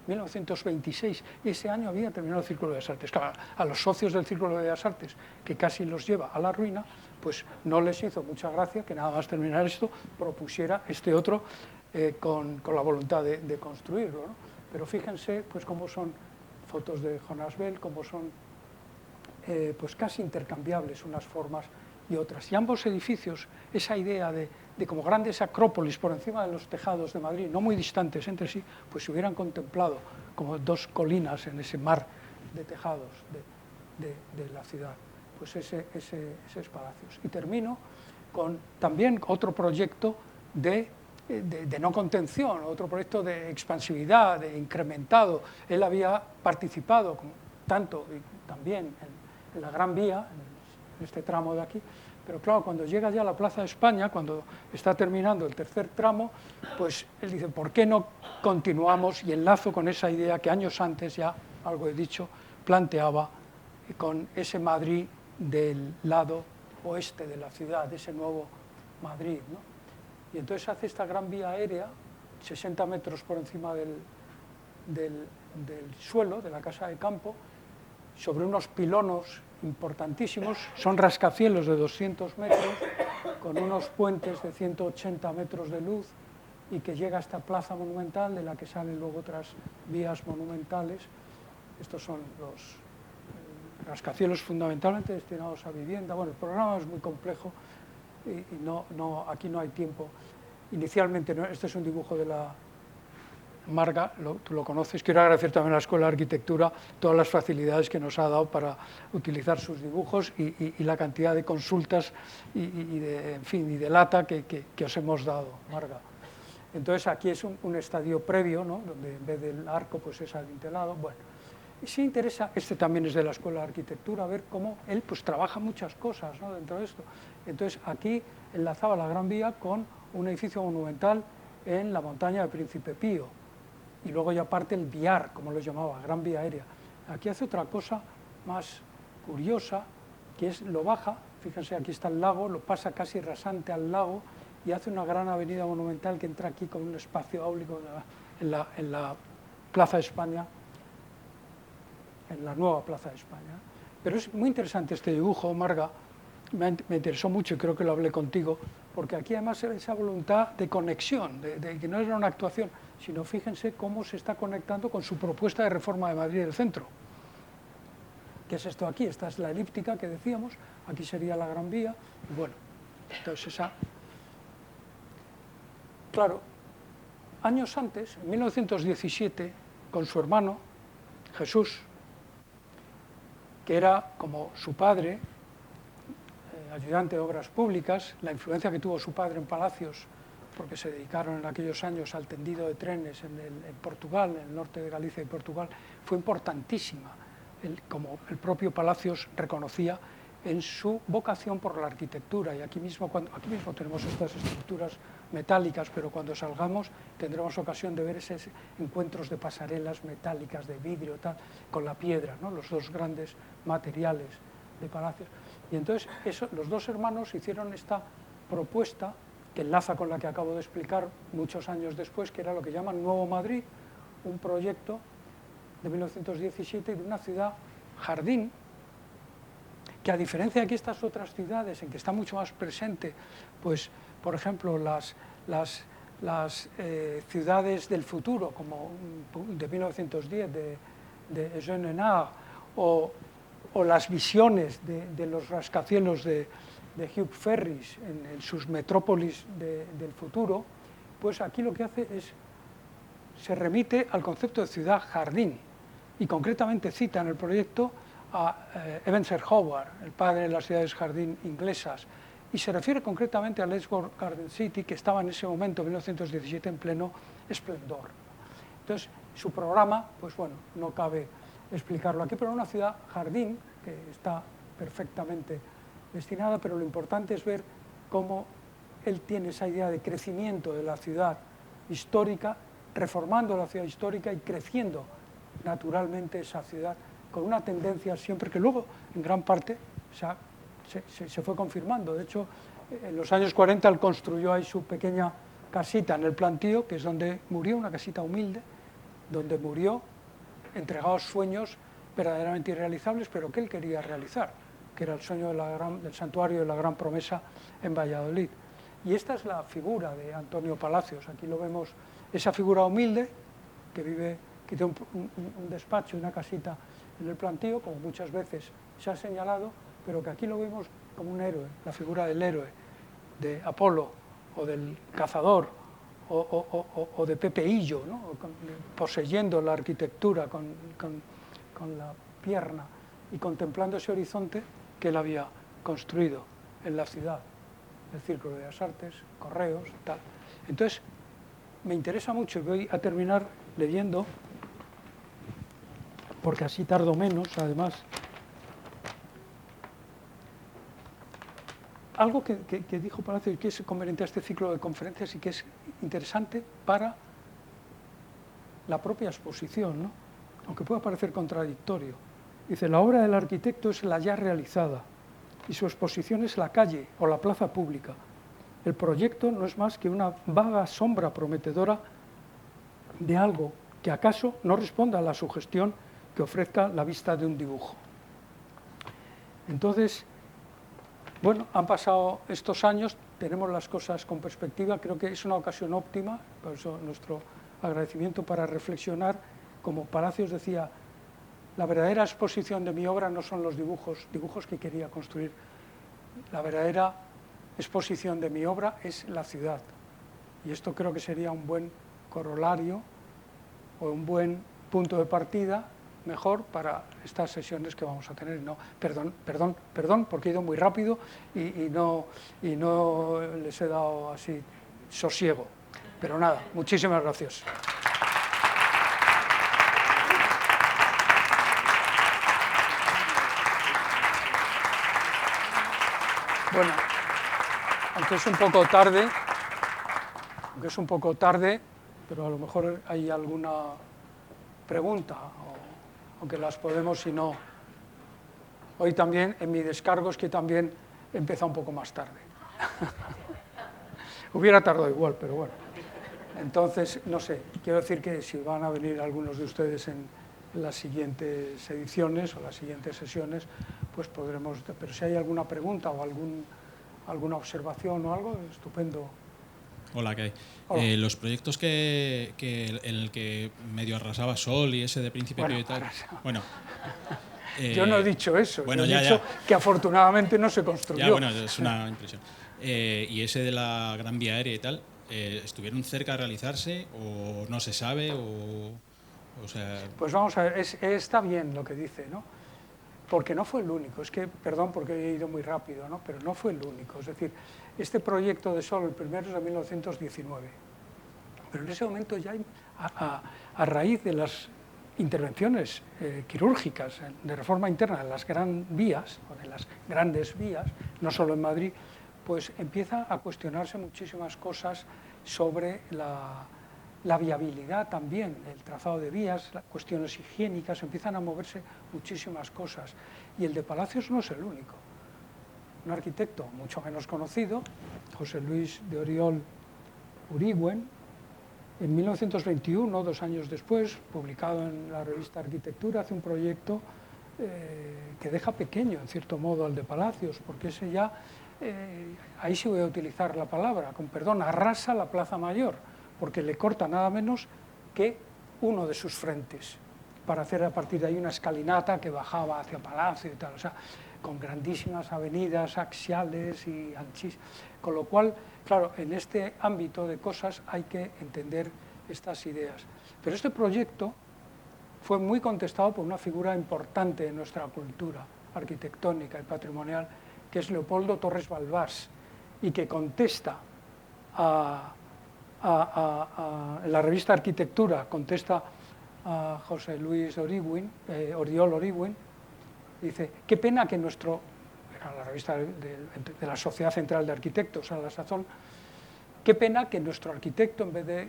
1926, y ese año había terminado el Círculo de Bellas Artes. Claro, a los socios del Círculo de Bellas Artes, que casi los lleva a la ruina, pues no les hizo mucha gracia que nada más terminar esto, propusiera este otro con la voluntad de construirlo, ¿no? Pero fíjense pues cómo son fotos de Jonas Bell, cómo son pues casi intercambiables unas formas y otras. Y ambos edificios, esa idea de como grandes acrópolis por encima de los tejados de Madrid, no muy distantes entre sí, pues se hubieran contemplado como dos colinas en ese mar de tejados de la ciudad. Pues esos palacios. Y termino con también otro proyecto de no contención, otro proyecto de expansividad, de incrementado. Él había participado tanto y también en la Gran Vía, en este tramo de aquí, Pero claro, cuando llega ya a la Plaza de España, cuando está terminando el tercer tramo, pues él dice, ¿por qué no continuamos? Y enlazo con esa idea que años antes, ya algo he dicho, planteaba con ese Madrid del lado oeste de la ciudad, ese nuevo Madrid, ¿no? Y entonces hace esta gran vía aérea, 60 metros por encima del suelo, de la casa de campo, sobre unos pilonos importantísimos, son rascacielos de 200 metros, con unos puentes de 180 metros de luz, y que llega a esta plaza monumental, de la que salen luego otras vías monumentales. Estos son los rascacielos fundamentalmente destinados a vivienda. Bueno, el programa es muy complejo y aquí no hay tiempo. Inicialmente, ¿no? Este es un dibujo de la Marga, tú lo conoces. Quiero agradecer también a la Escuela de Arquitectura todas las facilidades que nos ha dado para utilizar sus dibujos y la cantidad de consultas y de lata que os hemos dado, Marga. Entonces aquí es un estadio previo, ¿no? Donde en vez del arco pues es adintelado. Bueno, y sí interesa, este también es de la Escuela de Arquitectura, ver cómo él pues trabaja muchas cosas, ¿no? Dentro de esto. Entonces aquí enlazaba la Gran Vía con un edificio monumental en la montaña de Príncipe Pío, y luego ya parte el Viar, como lo llamaba, Gran Vía Aérea. Aquí hace otra cosa más curiosa, que es lo baja, fíjense, aquí está el lago, lo pasa casi rasante al lago, y hace una gran avenida monumental que entra aquí con un espacio áulico en la Plaza de España, en la nueva Plaza de España. Pero es muy interesante este dibujo, Marga, me interesó mucho y creo que lo hablé contigo, porque aquí además era esa voluntad de conexión, de que no era una actuación, sino fíjense cómo se está conectando con su propuesta de reforma de Madrid del Centro. ¿Qué es esto aquí? Esta es la elíptica que decíamos, aquí sería la Gran Vía, y bueno, entonces esa... Claro, años antes, en 1917, con su hermano, Jesús, que era como su padre, ayudante de obras públicas, la influencia que tuvo su padre en Palacios, porque se dedicaron en aquellos años al tendido de trenes en Portugal, en el norte de Galicia y Portugal, fue importantísima, como el propio Palacios reconocía en su vocación por la arquitectura. Y aquí mismo tenemos estas estructuras metálicas, pero cuando salgamos tendremos ocasión de ver esos encuentros de pasarelas metálicas, de vidrio, tal, con la piedra, ¿no? Los dos grandes materiales de Palacios. Y entonces los dos hermanos hicieron esta propuesta, que enlaza con la que acabo de explicar muchos años después, que era lo que llaman Nuevo Madrid, un proyecto de 1917 de una ciudad jardín, que a diferencia de aquí estas otras ciudades en que está mucho más presente, pues por ejemplo las ciudades del futuro, como de 1910 de Jean Renard, o las visiones de los rascacielos de Hugh Ferris en sus metrópolis del futuro, pues aquí lo que hace es, se remite al concepto de ciudad-jardín, y concretamente cita en el proyecto a Ebenezer Howard, el padre de las ciudades-jardín inglesas, y se refiere concretamente a Letchworth Garden City, que estaba en ese momento, en 1917, en pleno esplendor. Entonces, su programa, pues bueno, no cabe explicarlo aquí, pero una ciudad-jardín que está perfectamente destinada, pero lo importante es ver cómo él tiene esa idea de crecimiento de la ciudad histórica, reformando la ciudad histórica y creciendo naturalmente esa ciudad, con una tendencia siempre que luego, en gran parte, se fue confirmando. De hecho, en los años 40 él construyó ahí su pequeña casita en el Plantío, que es donde murió, una casita humilde, donde murió entregado a sueños verdaderamente irrealizables, pero que él quería realizar, que era el sueño del santuario de la Gran Promesa en Valladolid. Y esta es la figura de Antonio Palacios. Aquí lo vemos, esa figura humilde, que tiene un despacho y una casita en el Plantío, como muchas veces se ha señalado, pero que aquí lo vemos como un héroe, la figura del héroe, de Apolo, o del cazador, o de Pepe Illo, ¿no? Poseyendo la arquitectura con la pierna y contemplando ese horizonte que él había construido en la ciudad, el Círculo de las Artes, Correos, tal. Entonces, me interesa mucho, y voy a terminar leyendo, porque así tardo menos, además. algo que dijo Palacio y que es conveniente a este ciclo de conferencias y que es interesante para la propia exposición, ¿no? Aunque pueda parecer contradictorio. Dice, la obra del arquitecto es la ya realizada y su exposición es la calle o la plaza pública. El proyecto no es más que una vaga sombra prometedora de algo que acaso no responda a la sugestión que ofrezca la vista de un dibujo. Entonces, bueno, han pasado estos años, tenemos las cosas con perspectiva, creo que es una ocasión óptima, por eso nuestro agradecimiento para reflexionar. Como Palacios decía, la verdadera exposición de mi obra no son los dibujos que quería construir. La verdadera exposición de mi obra es la ciudad. Y esto creo que sería un buen corolario o un buen punto de partida mejor para estas sesiones que vamos a tener. No, perdón, porque he ido muy rápido y no les he dado así sosiego. Pero nada, muchísimas gracias. Bueno, aunque es un poco tarde, pero a lo mejor hay alguna pregunta, aunque las podemos, si no. Hoy también, en mi descargo, es que también he empezado un poco más tarde. Hubiera tardado igual, pero bueno. Entonces, no sé, quiero decir que si van a venir algunos de ustedes en las siguientes ediciones o las siguientes sesiones, pues podremos, pero si hay alguna pregunta o alguna observación o algo, estupendo. Hola, ¿qué hay? Hola. Los proyectos en el que medio arrasaba Sol y ese de Principio Bueno, y tal. arrasaba. Bueno, yo no he dicho eso, bueno, yo he dicho que afortunadamente no se construyó. Ya, bueno, es una impresión. Y ese de la Gran Vía Aérea y tal, ¿estuvieron cerca de realizarse o no se sabe? O sea... Pues vamos a ver, está bien lo que dice, ¿no? Porque no fue el único, es que, perdón porque he ido muy rápido, ¿no? Pero no fue el único, es decir, este proyecto de Sol, el primero es de 1919, pero en ese momento ya, a raíz de las intervenciones quirúrgicas de reforma interna de las grandes vías, no solo en Madrid, pues empieza a cuestionarse muchísimas cosas sobre la viabilidad también, el trazado de vías, las cuestiones higiénicas, empiezan a moverse muchísimas cosas. Y el de Palacios no es el único. Un arquitecto mucho menos conocido, José Luis de Oriol Urigüen, en 1921, 2 años después, publicado en la revista Arquitectura, hace un proyecto que deja pequeño, en cierto modo, al de Palacios, porque ese ya, ahí sí voy a utilizar la palabra, con perdón, arrasa la Plaza Mayor, porque le corta nada menos que uno de sus frentes, para hacer a partir de ahí una escalinata que bajaba hacia Palacio y tal, o sea, con grandísimas avenidas axiales y anchísimas, con lo cual, claro, en este ámbito de cosas hay que entender estas ideas. Pero este proyecto fue muy contestado por una figura importante en nuestra cultura arquitectónica y patrimonial, que es Leopoldo Torres Balbás, y que contesta en la revista Arquitectura, contesta a José Luis Oriol Urigüen, dice, qué pena que era la revista de la Sociedad Central de Arquitectos a la sazón, qué pena que nuestro arquitecto, en vez de,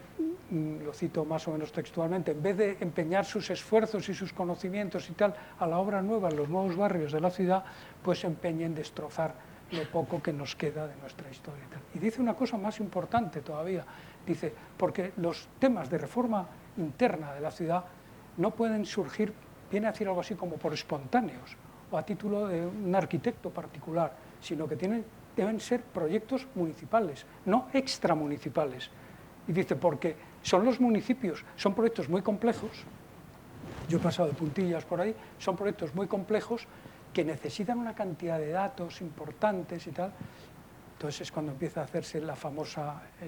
lo cito más o menos textualmente, en vez de empeñar sus esfuerzos y sus conocimientos y tal a la obra nueva en los nuevos barrios de la ciudad, pues se empeñe en destrozar lo poco que nos queda de nuestra historia y tal. Y dice una cosa más importante todavía, dice, porque los temas de reforma interna de la ciudad no pueden surgir, viene a decir algo así como por espontáneos o a título de un arquitecto particular, sino que deben ser proyectos municipales, no extramunicipales. Y dice, porque son los municipios, son proyectos muy complejos, yo he pasado de puntillas por ahí, son proyectos muy complejos que necesitan una cantidad de datos importantes y tal. Entonces es cuando empieza a hacerse el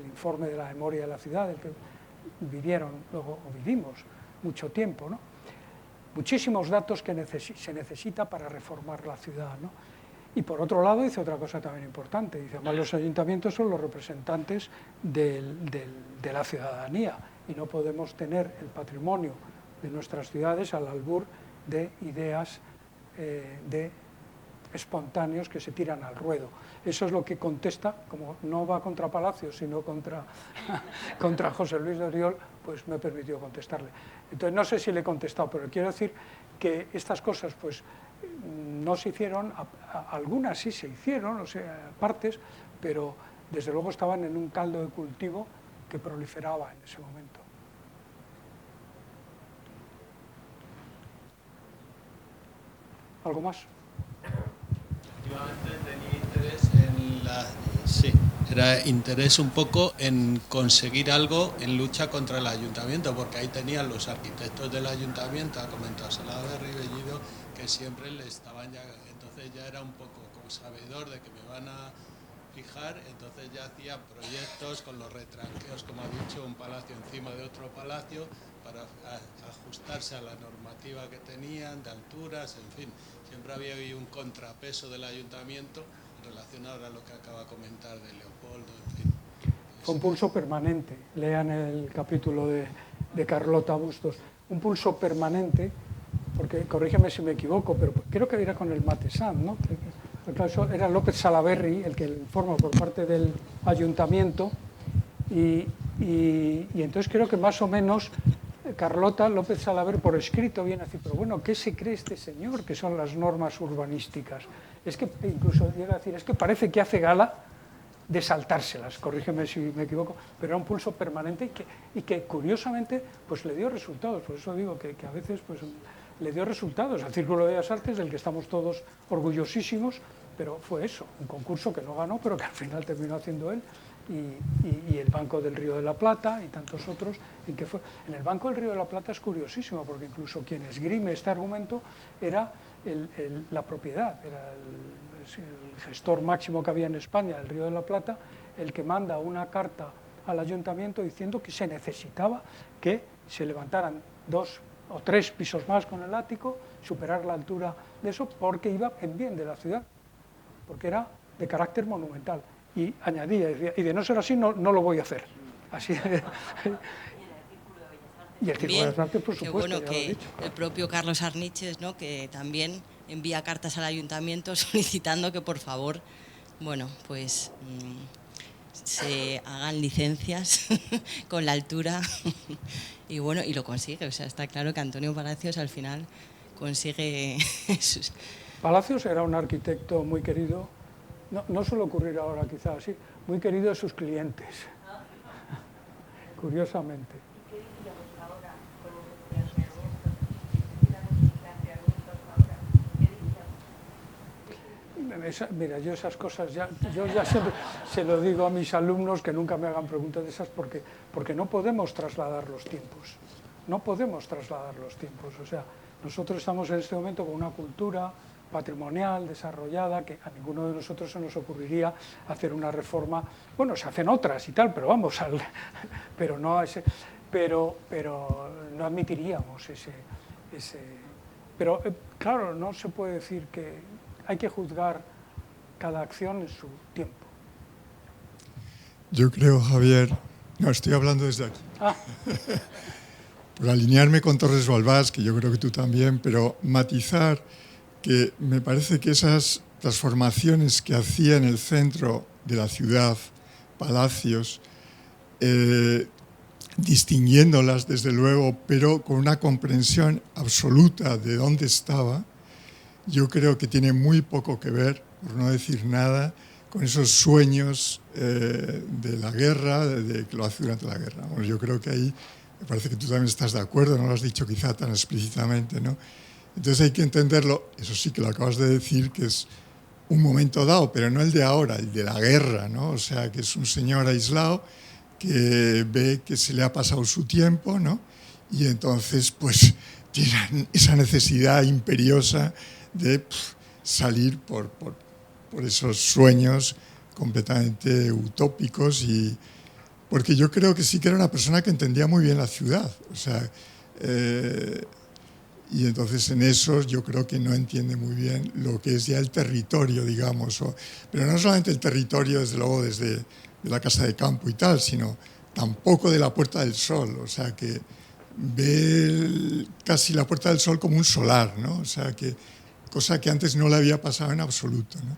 informe de la memoria de la ciudad, del que vivimos mucho tiempo, ¿no? Muchísimos datos que se necesita para reformar la ciudad, ¿no? Y por otro lado dice otra cosa también importante, dice, además los ayuntamientos son los representantes de la ciudadanía y no podemos tener el patrimonio de nuestras ciudades al albur de ideas de espontáneos que se tiran al ruedo. Eso es lo que contesta, como no va contra Palacios, sino contra José Luis de Oriol, pues me he permitido contestarle. Entonces, no sé si le he contestado, pero quiero decir que estas cosas, pues, no se hicieron, algunas sí se hicieron, o sea, partes, pero desde luego estaban en un caldo de cultivo que proliferaba en ese momento. ¿Algo más? Efectivamente tenía interés en era interés un poco en conseguir algo en lucha contra el ayuntamiento, porque ahí tenían los arquitectos del ayuntamiento, ha comentado Salaverry y Bellido, que siempre le estaban ya, entonces ya era un poco como sabedor de que me van a fijar, entonces ya hacían proyectos con los retranqueos, como ha dicho, un palacio encima de otro palacio, para ajustarse a la normativa que tenían, de alturas, en fin, siempre había ahí un contrapeso del ayuntamiento relacionado a lo que acaba de comentar de Leopoldo, en fin. Fue un pulso permanente, lean el capítulo de Carlota Bustos, un pulso permanente, porque corrígeme si me equivoco, pero creo que era con el Matesan, ¿no? Era López Salaverry el que informa por parte del ayuntamiento y entonces creo que más o menos Carlota López Salaverry por escrito viene a decir, pero bueno, ¿qué se cree este señor que son las normas urbanísticas? Es que incluso llega a decir, es que parece que hace gala de saltárselas, corrígeme si me equivoco, pero era un pulso permanente y que curiosamente pues le dio resultados, por eso digo que a veces pues le dio resultados al Círculo de Bellas Artes, del que estamos todos orgullosísimos, pero fue eso, un concurso que no ganó, pero que al final terminó haciendo él, y el Banco del Río de la Plata y tantos otros. En el Banco del Río de la Plata es curiosísimo, porque incluso quien esgrime este argumento era la propiedad, era el gestor máximo que había en España, el Río de la Plata, el que manda una carta al ayuntamiento diciendo que se necesitaba que se levantaran 2 o 3 pisos más con el ático, superar la altura de eso, porque iba en bien de la ciudad, porque era de carácter monumental. Y añadía, decía, y de no ser así, no lo voy a hacer. Así. Y el Círculo de Bellas Artes, por supuesto, bueno, ya lo he dicho, claro. El propio Carlos Arniches, ¿no?, que también envía cartas al ayuntamiento solicitando que por favor, bueno, pues se hagan licencias con la altura y bueno, y lo consigue. O sea, está claro que Antonio Palacios al final consigue Palacios era un arquitecto muy querido, no suele ocurrir ahora quizás así, muy querido de sus clientes, curiosamente. ¿Qué diríamos ahora con los planteamientos? ¿Qué diríamos? Mira, yo esas cosas yo ya siempre se lo digo a mis alumnos, que nunca me hagan preguntas de esas, porque no podemos trasladar los tiempos, o sea, nosotros estamos en este momento con una cultura patrimonial, desarrollada, que a ninguno de nosotros se nos ocurriría hacer una reforma. Bueno, se hacen otras y tal, pero vamos, pero no admitiríamos ese. Pero claro, no se puede decir que hay que juzgar cada acción en su tiempo. Yo creo, Javier, no, estoy hablando desde aquí. Por alinearme con Torres Balbás, que yo creo que tú también, pero matizar que me parece que esas transformaciones que hacía en el centro de la ciudad, Palacios, distinguiéndolas desde luego, pero con una comprensión absoluta de dónde estaba, yo creo que tiene muy poco que ver, por no decir nada, con esos sueños de la guerra, de que lo hace durante la guerra. Bueno, yo creo que ahí me parece que tú también estás de acuerdo, no lo has dicho quizá tan explícitamente, ¿no? Entonces hay que entenderlo, eso sí que lo acabas de decir, que es un momento dado, pero no el de ahora, el de la guerra, ¿no? O sea, que es un señor aislado que ve que se le ha pasado su tiempo, ¿no? Y entonces, pues, tiene esa necesidad imperiosa de salir por esos sueños completamente utópicos, y porque yo creo que sí que era una persona que entendía muy bien la ciudad, o sea, y entonces en eso yo creo que no entiende muy bien lo que es ya el territorio, digamos, pero no solamente el territorio, desde luego, desde la Casa de Campo y tal, sino tampoco de la Puerta del Sol, o sea, que ve casi la Puerta del Sol como un solar, ¿no? O sea, que cosa que antes no le había pasado en absoluto, ¿no?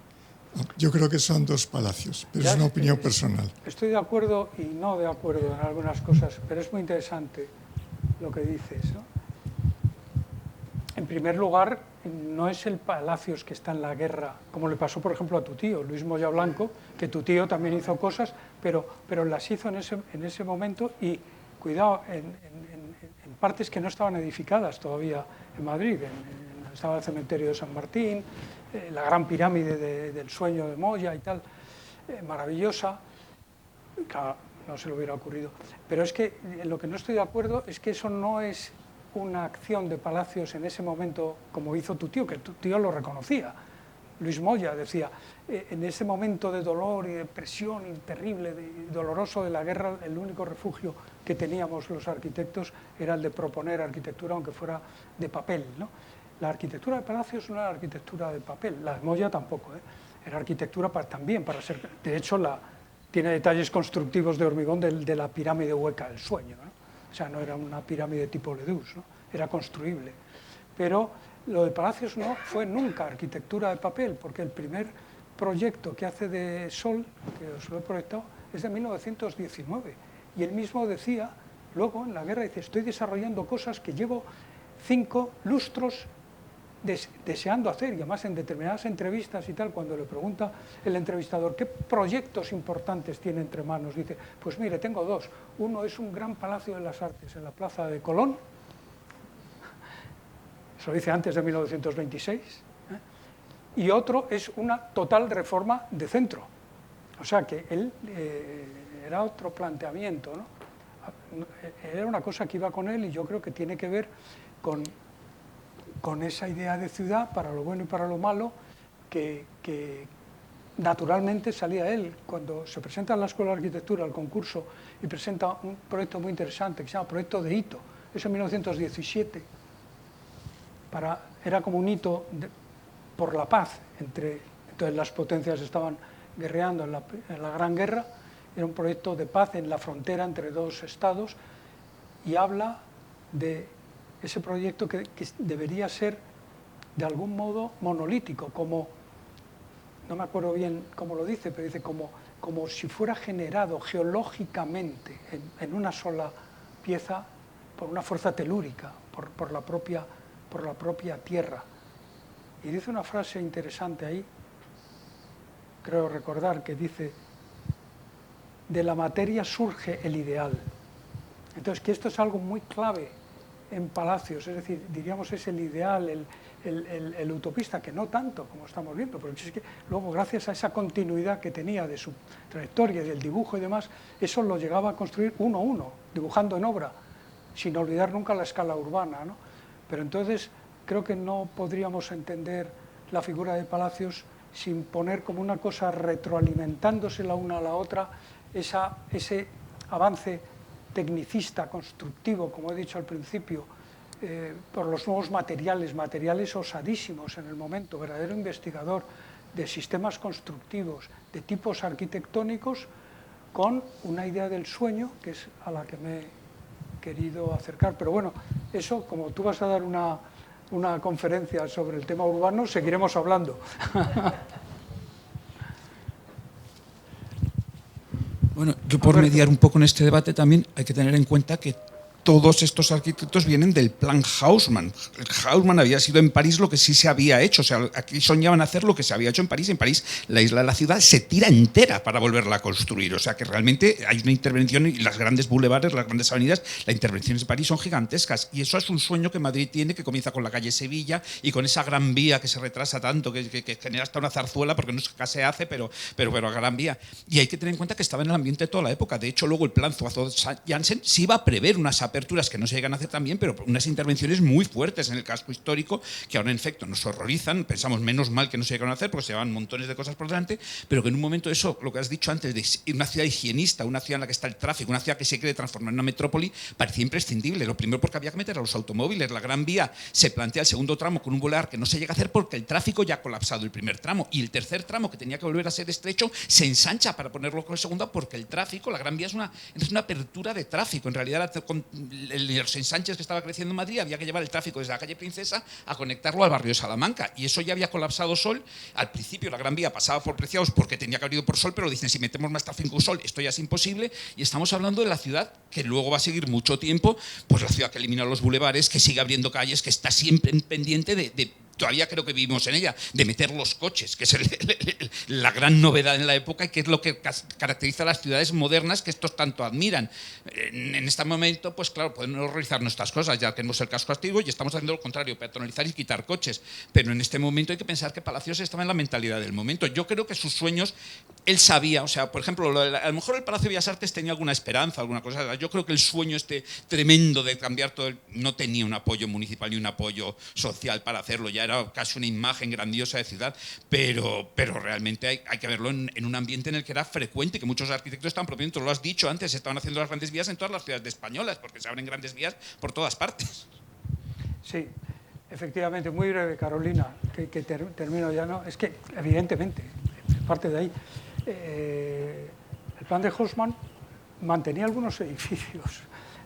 Yo creo que son dos palacios, pero es una opinión personal. Estoy de acuerdo y no de acuerdo en algunas cosas, pero es muy interesante lo que dices, ¿no? En primer lugar, no es el Palacios que está en la guerra, como le pasó, por ejemplo, a tu tío, Luis Moya Blanco, que tu tío también hizo cosas, pero las hizo en ese momento y, cuidado, en partes que no estaban edificadas todavía en Madrid. Estaba el cementerio de San Martín, la gran pirámide del sueño de Moya y tal, maravillosa. Claro, no se le hubiera ocurrido. Pero es que en lo que no estoy de acuerdo es que eso no es una acción de Palacios en ese momento como hizo tu tío, que tu tío lo reconocía. Luis Moya decía, en ese momento de dolor y de presión y terrible y doloroso de la guerra, el único refugio que teníamos los arquitectos era el de proponer arquitectura, aunque fuera de papel, ¿no? La arquitectura de Palacios no era arquitectura de papel, la de Moya tampoco, era arquitectura también para ser... De hecho, tiene detalles constructivos de hormigón de la pirámide hueca del sueño, ¿no? O sea, no era una pirámide tipo Ledús, ¿no? Era construible. Pero lo de Palacios no fue nunca arquitectura de papel, porque el primer proyecto que hace de Sol, que os lo he proyectado, es de 1919. Y él mismo decía, luego en la guerra, dice, estoy desarrollando cosas que llevo 5 lustros deseando hacer, y además en determinadas entrevistas y tal, cuando le pregunta el entrevistador qué proyectos importantes tiene entre manos, dice, pues mire, tengo 2. Uno es un gran Palacio de las Artes en la Plaza de Colón, eso lo dice antes de 1926, y otro es una total reforma de centro. O sea que él era otro planteamiento, ¿no? Era una cosa que iba con él y yo creo que tiene que ver con esa idea de ciudad, para lo bueno y para lo malo, que naturalmente salía él. Cuando se presenta en la Escuela de Arquitectura al concurso y presenta un proyecto muy interesante que se llama Proyecto de Hito, eso en 1917, era como un hito por la paz, entonces las potencias estaban guerreando en la Gran Guerra, era un proyecto de paz en la frontera entre 2 estados, y habla de ese proyecto que debería ser de algún modo monolítico, como, no me acuerdo bien cómo lo dice, pero dice como si fuera generado geológicamente en una sola pieza por una fuerza telúrica, por la propia tierra. Y dice una frase interesante ahí, creo recordar, que dice, de la materia surge el ideal. Entonces, que esto es algo muy clave en Palacios, es decir, diríamos es el ideal, el utopista, que no tanto como estamos viendo, porque es que luego, gracias a esa continuidad que tenía de su trayectoria, del dibujo y demás, eso lo llegaba a construir uno a uno, dibujando en obra, sin olvidar nunca la escala urbana, ¿no? Pero entonces creo que no podríamos entender la figura de Palacios sin poner como una cosa retroalimentándose la una a la otra, ese avance tecnicista, constructivo, como he dicho al principio, por los nuevos materiales osadísimos en el momento, verdadero investigador de sistemas constructivos, de tipos arquitectónicos, con una idea del sueño, que es a la que me he querido acercar. Pero bueno, eso, como tú vas a dar una conferencia sobre el tema urbano, seguiremos hablando. Bueno, yo por mediar un poco en este debate también hay que tener en cuenta que todos estos arquitectos vienen del plan Haussmann. El Haussmann había sido en París lo que sí se había hecho, o sea, aquí soñaban hacer lo que se había hecho en París. En París la isla de la ciudad se tira entera para volverla a construir, o sea que realmente hay una intervención, y las grandes boulevares, las grandes avenidas, las intervenciones de París son gigantescas, y eso es un sueño que Madrid tiene, que comienza con la calle Sevilla y con esa Gran Vía que se retrasa tanto, que genera hasta una zarzuela, porque no se hace, pero a Gran Vía. Y hay que tener en cuenta que estaba en el ambiente de toda la época. De hecho, luego el plan Zuazo-Janssen sí iba a prever unas aperturas que no se llegan a hacer también, pero unas intervenciones muy fuertes en el casco histórico, que ahora en efecto nos horrorizan. Pensamos, menos mal que no se llegaron a hacer, porque se llevan montones de cosas por delante, pero que en un momento eso, lo que has dicho antes, de una ciudad higienista, una ciudad en la que está el tráfico, una ciudad que se quiere transformar en una metrópoli, parecía imprescindible. Lo primero, porque había que meter a los automóviles. La Gran Vía se plantea el segundo tramo con un bulevar que no se llega a hacer porque el tráfico ya ha colapsado el primer tramo, y el tercer tramo, que tenía que volver a ser estrecho, se ensancha para ponerlo con el segundo, porque el tráfico, la Gran Vía es una apertura de tráfico. En realidad los ensanches que estaba creciendo en Madrid, había que llevar el tráfico desde la calle Princesa a conectarlo al barrio de Salamanca. Y eso ya había colapsado Sol. Al principio la Gran Vía pasaba por Preciados porque tenía que haber ido por Sol, pero dicen, si metemos más tráfico en Sol, esto ya es imposible. Y estamos hablando de la ciudad que luego va a seguir mucho tiempo, pues la ciudad que elimina los bulevares, que sigue abriendo calles, que está siempre pendiente de todavía creo que vivimos en ella, de meter los coches, que es la gran novedad en la época y que es lo que caracteriza a las ciudades modernas que estos tanto admiran. En este momento, pues claro, podemos realizar nuestras cosas, ya tenemos el casco antiguo y estamos haciendo lo contrario, peatonalizar y quitar coches, pero en este momento hay que pensar que Palacios estaba en la mentalidad del momento. Yo creo que sus sueños, él sabía, o sea, por ejemplo, a lo mejor el Palacio de Bellas Artes tenía alguna esperanza, alguna cosa, yo creo que el sueño este tremendo de cambiar todo, no tenía un apoyo municipal ni un apoyo social para hacerlo, ya era casi una imagen grandiosa de ciudad, pero realmente hay que verlo en un ambiente en el que era frecuente, que muchos arquitectos estaban proponiendo, lo has dicho antes, estaban haciendo las grandes vías en todas las ciudades españolas, porque se abren grandes vías por todas partes. Sí, efectivamente, muy breve, Carolina, que termino ya, ¿no? Es que, evidentemente, parte de ahí, el plan de Haussmann mantenía algunos edificios,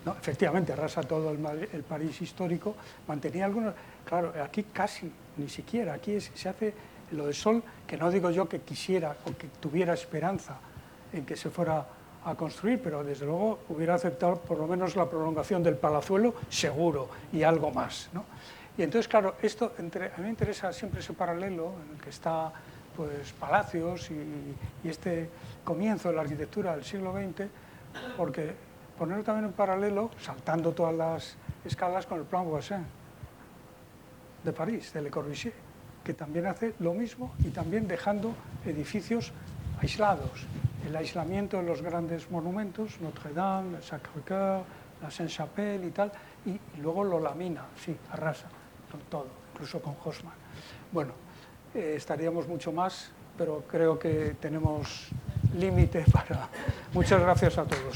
¿no? Efectivamente, arrasa todo el París histórico, mantenía algunos. Claro, aquí casi, ni siquiera, aquí se hace lo de Sol, que no digo yo que quisiera o que tuviera esperanza en que se fuera a construir, pero desde luego hubiera aceptado por lo menos la prolongación del Palazuelo, seguro, y algo más, ¿no? Y entonces, claro, esto, a mí me interesa siempre ese paralelo en el que está pues, Palacios y este comienzo de la arquitectura del siglo XX, porque ponerlo también en paralelo, saltando todas las escalas, con el Plan Voisin de París, de Le Corbusier, que también hace lo mismo y también dejando edificios aislados. El aislamiento de los grandes monumentos, Notre-Dame, el Sacré-Cœur, la Sainte-Chapelle y tal, y luego lo lamina, sí, arrasa con todo, incluso con Haussmann. Bueno, estaríamos mucho más, pero creo que tenemos límite para... Muchas gracias a todos.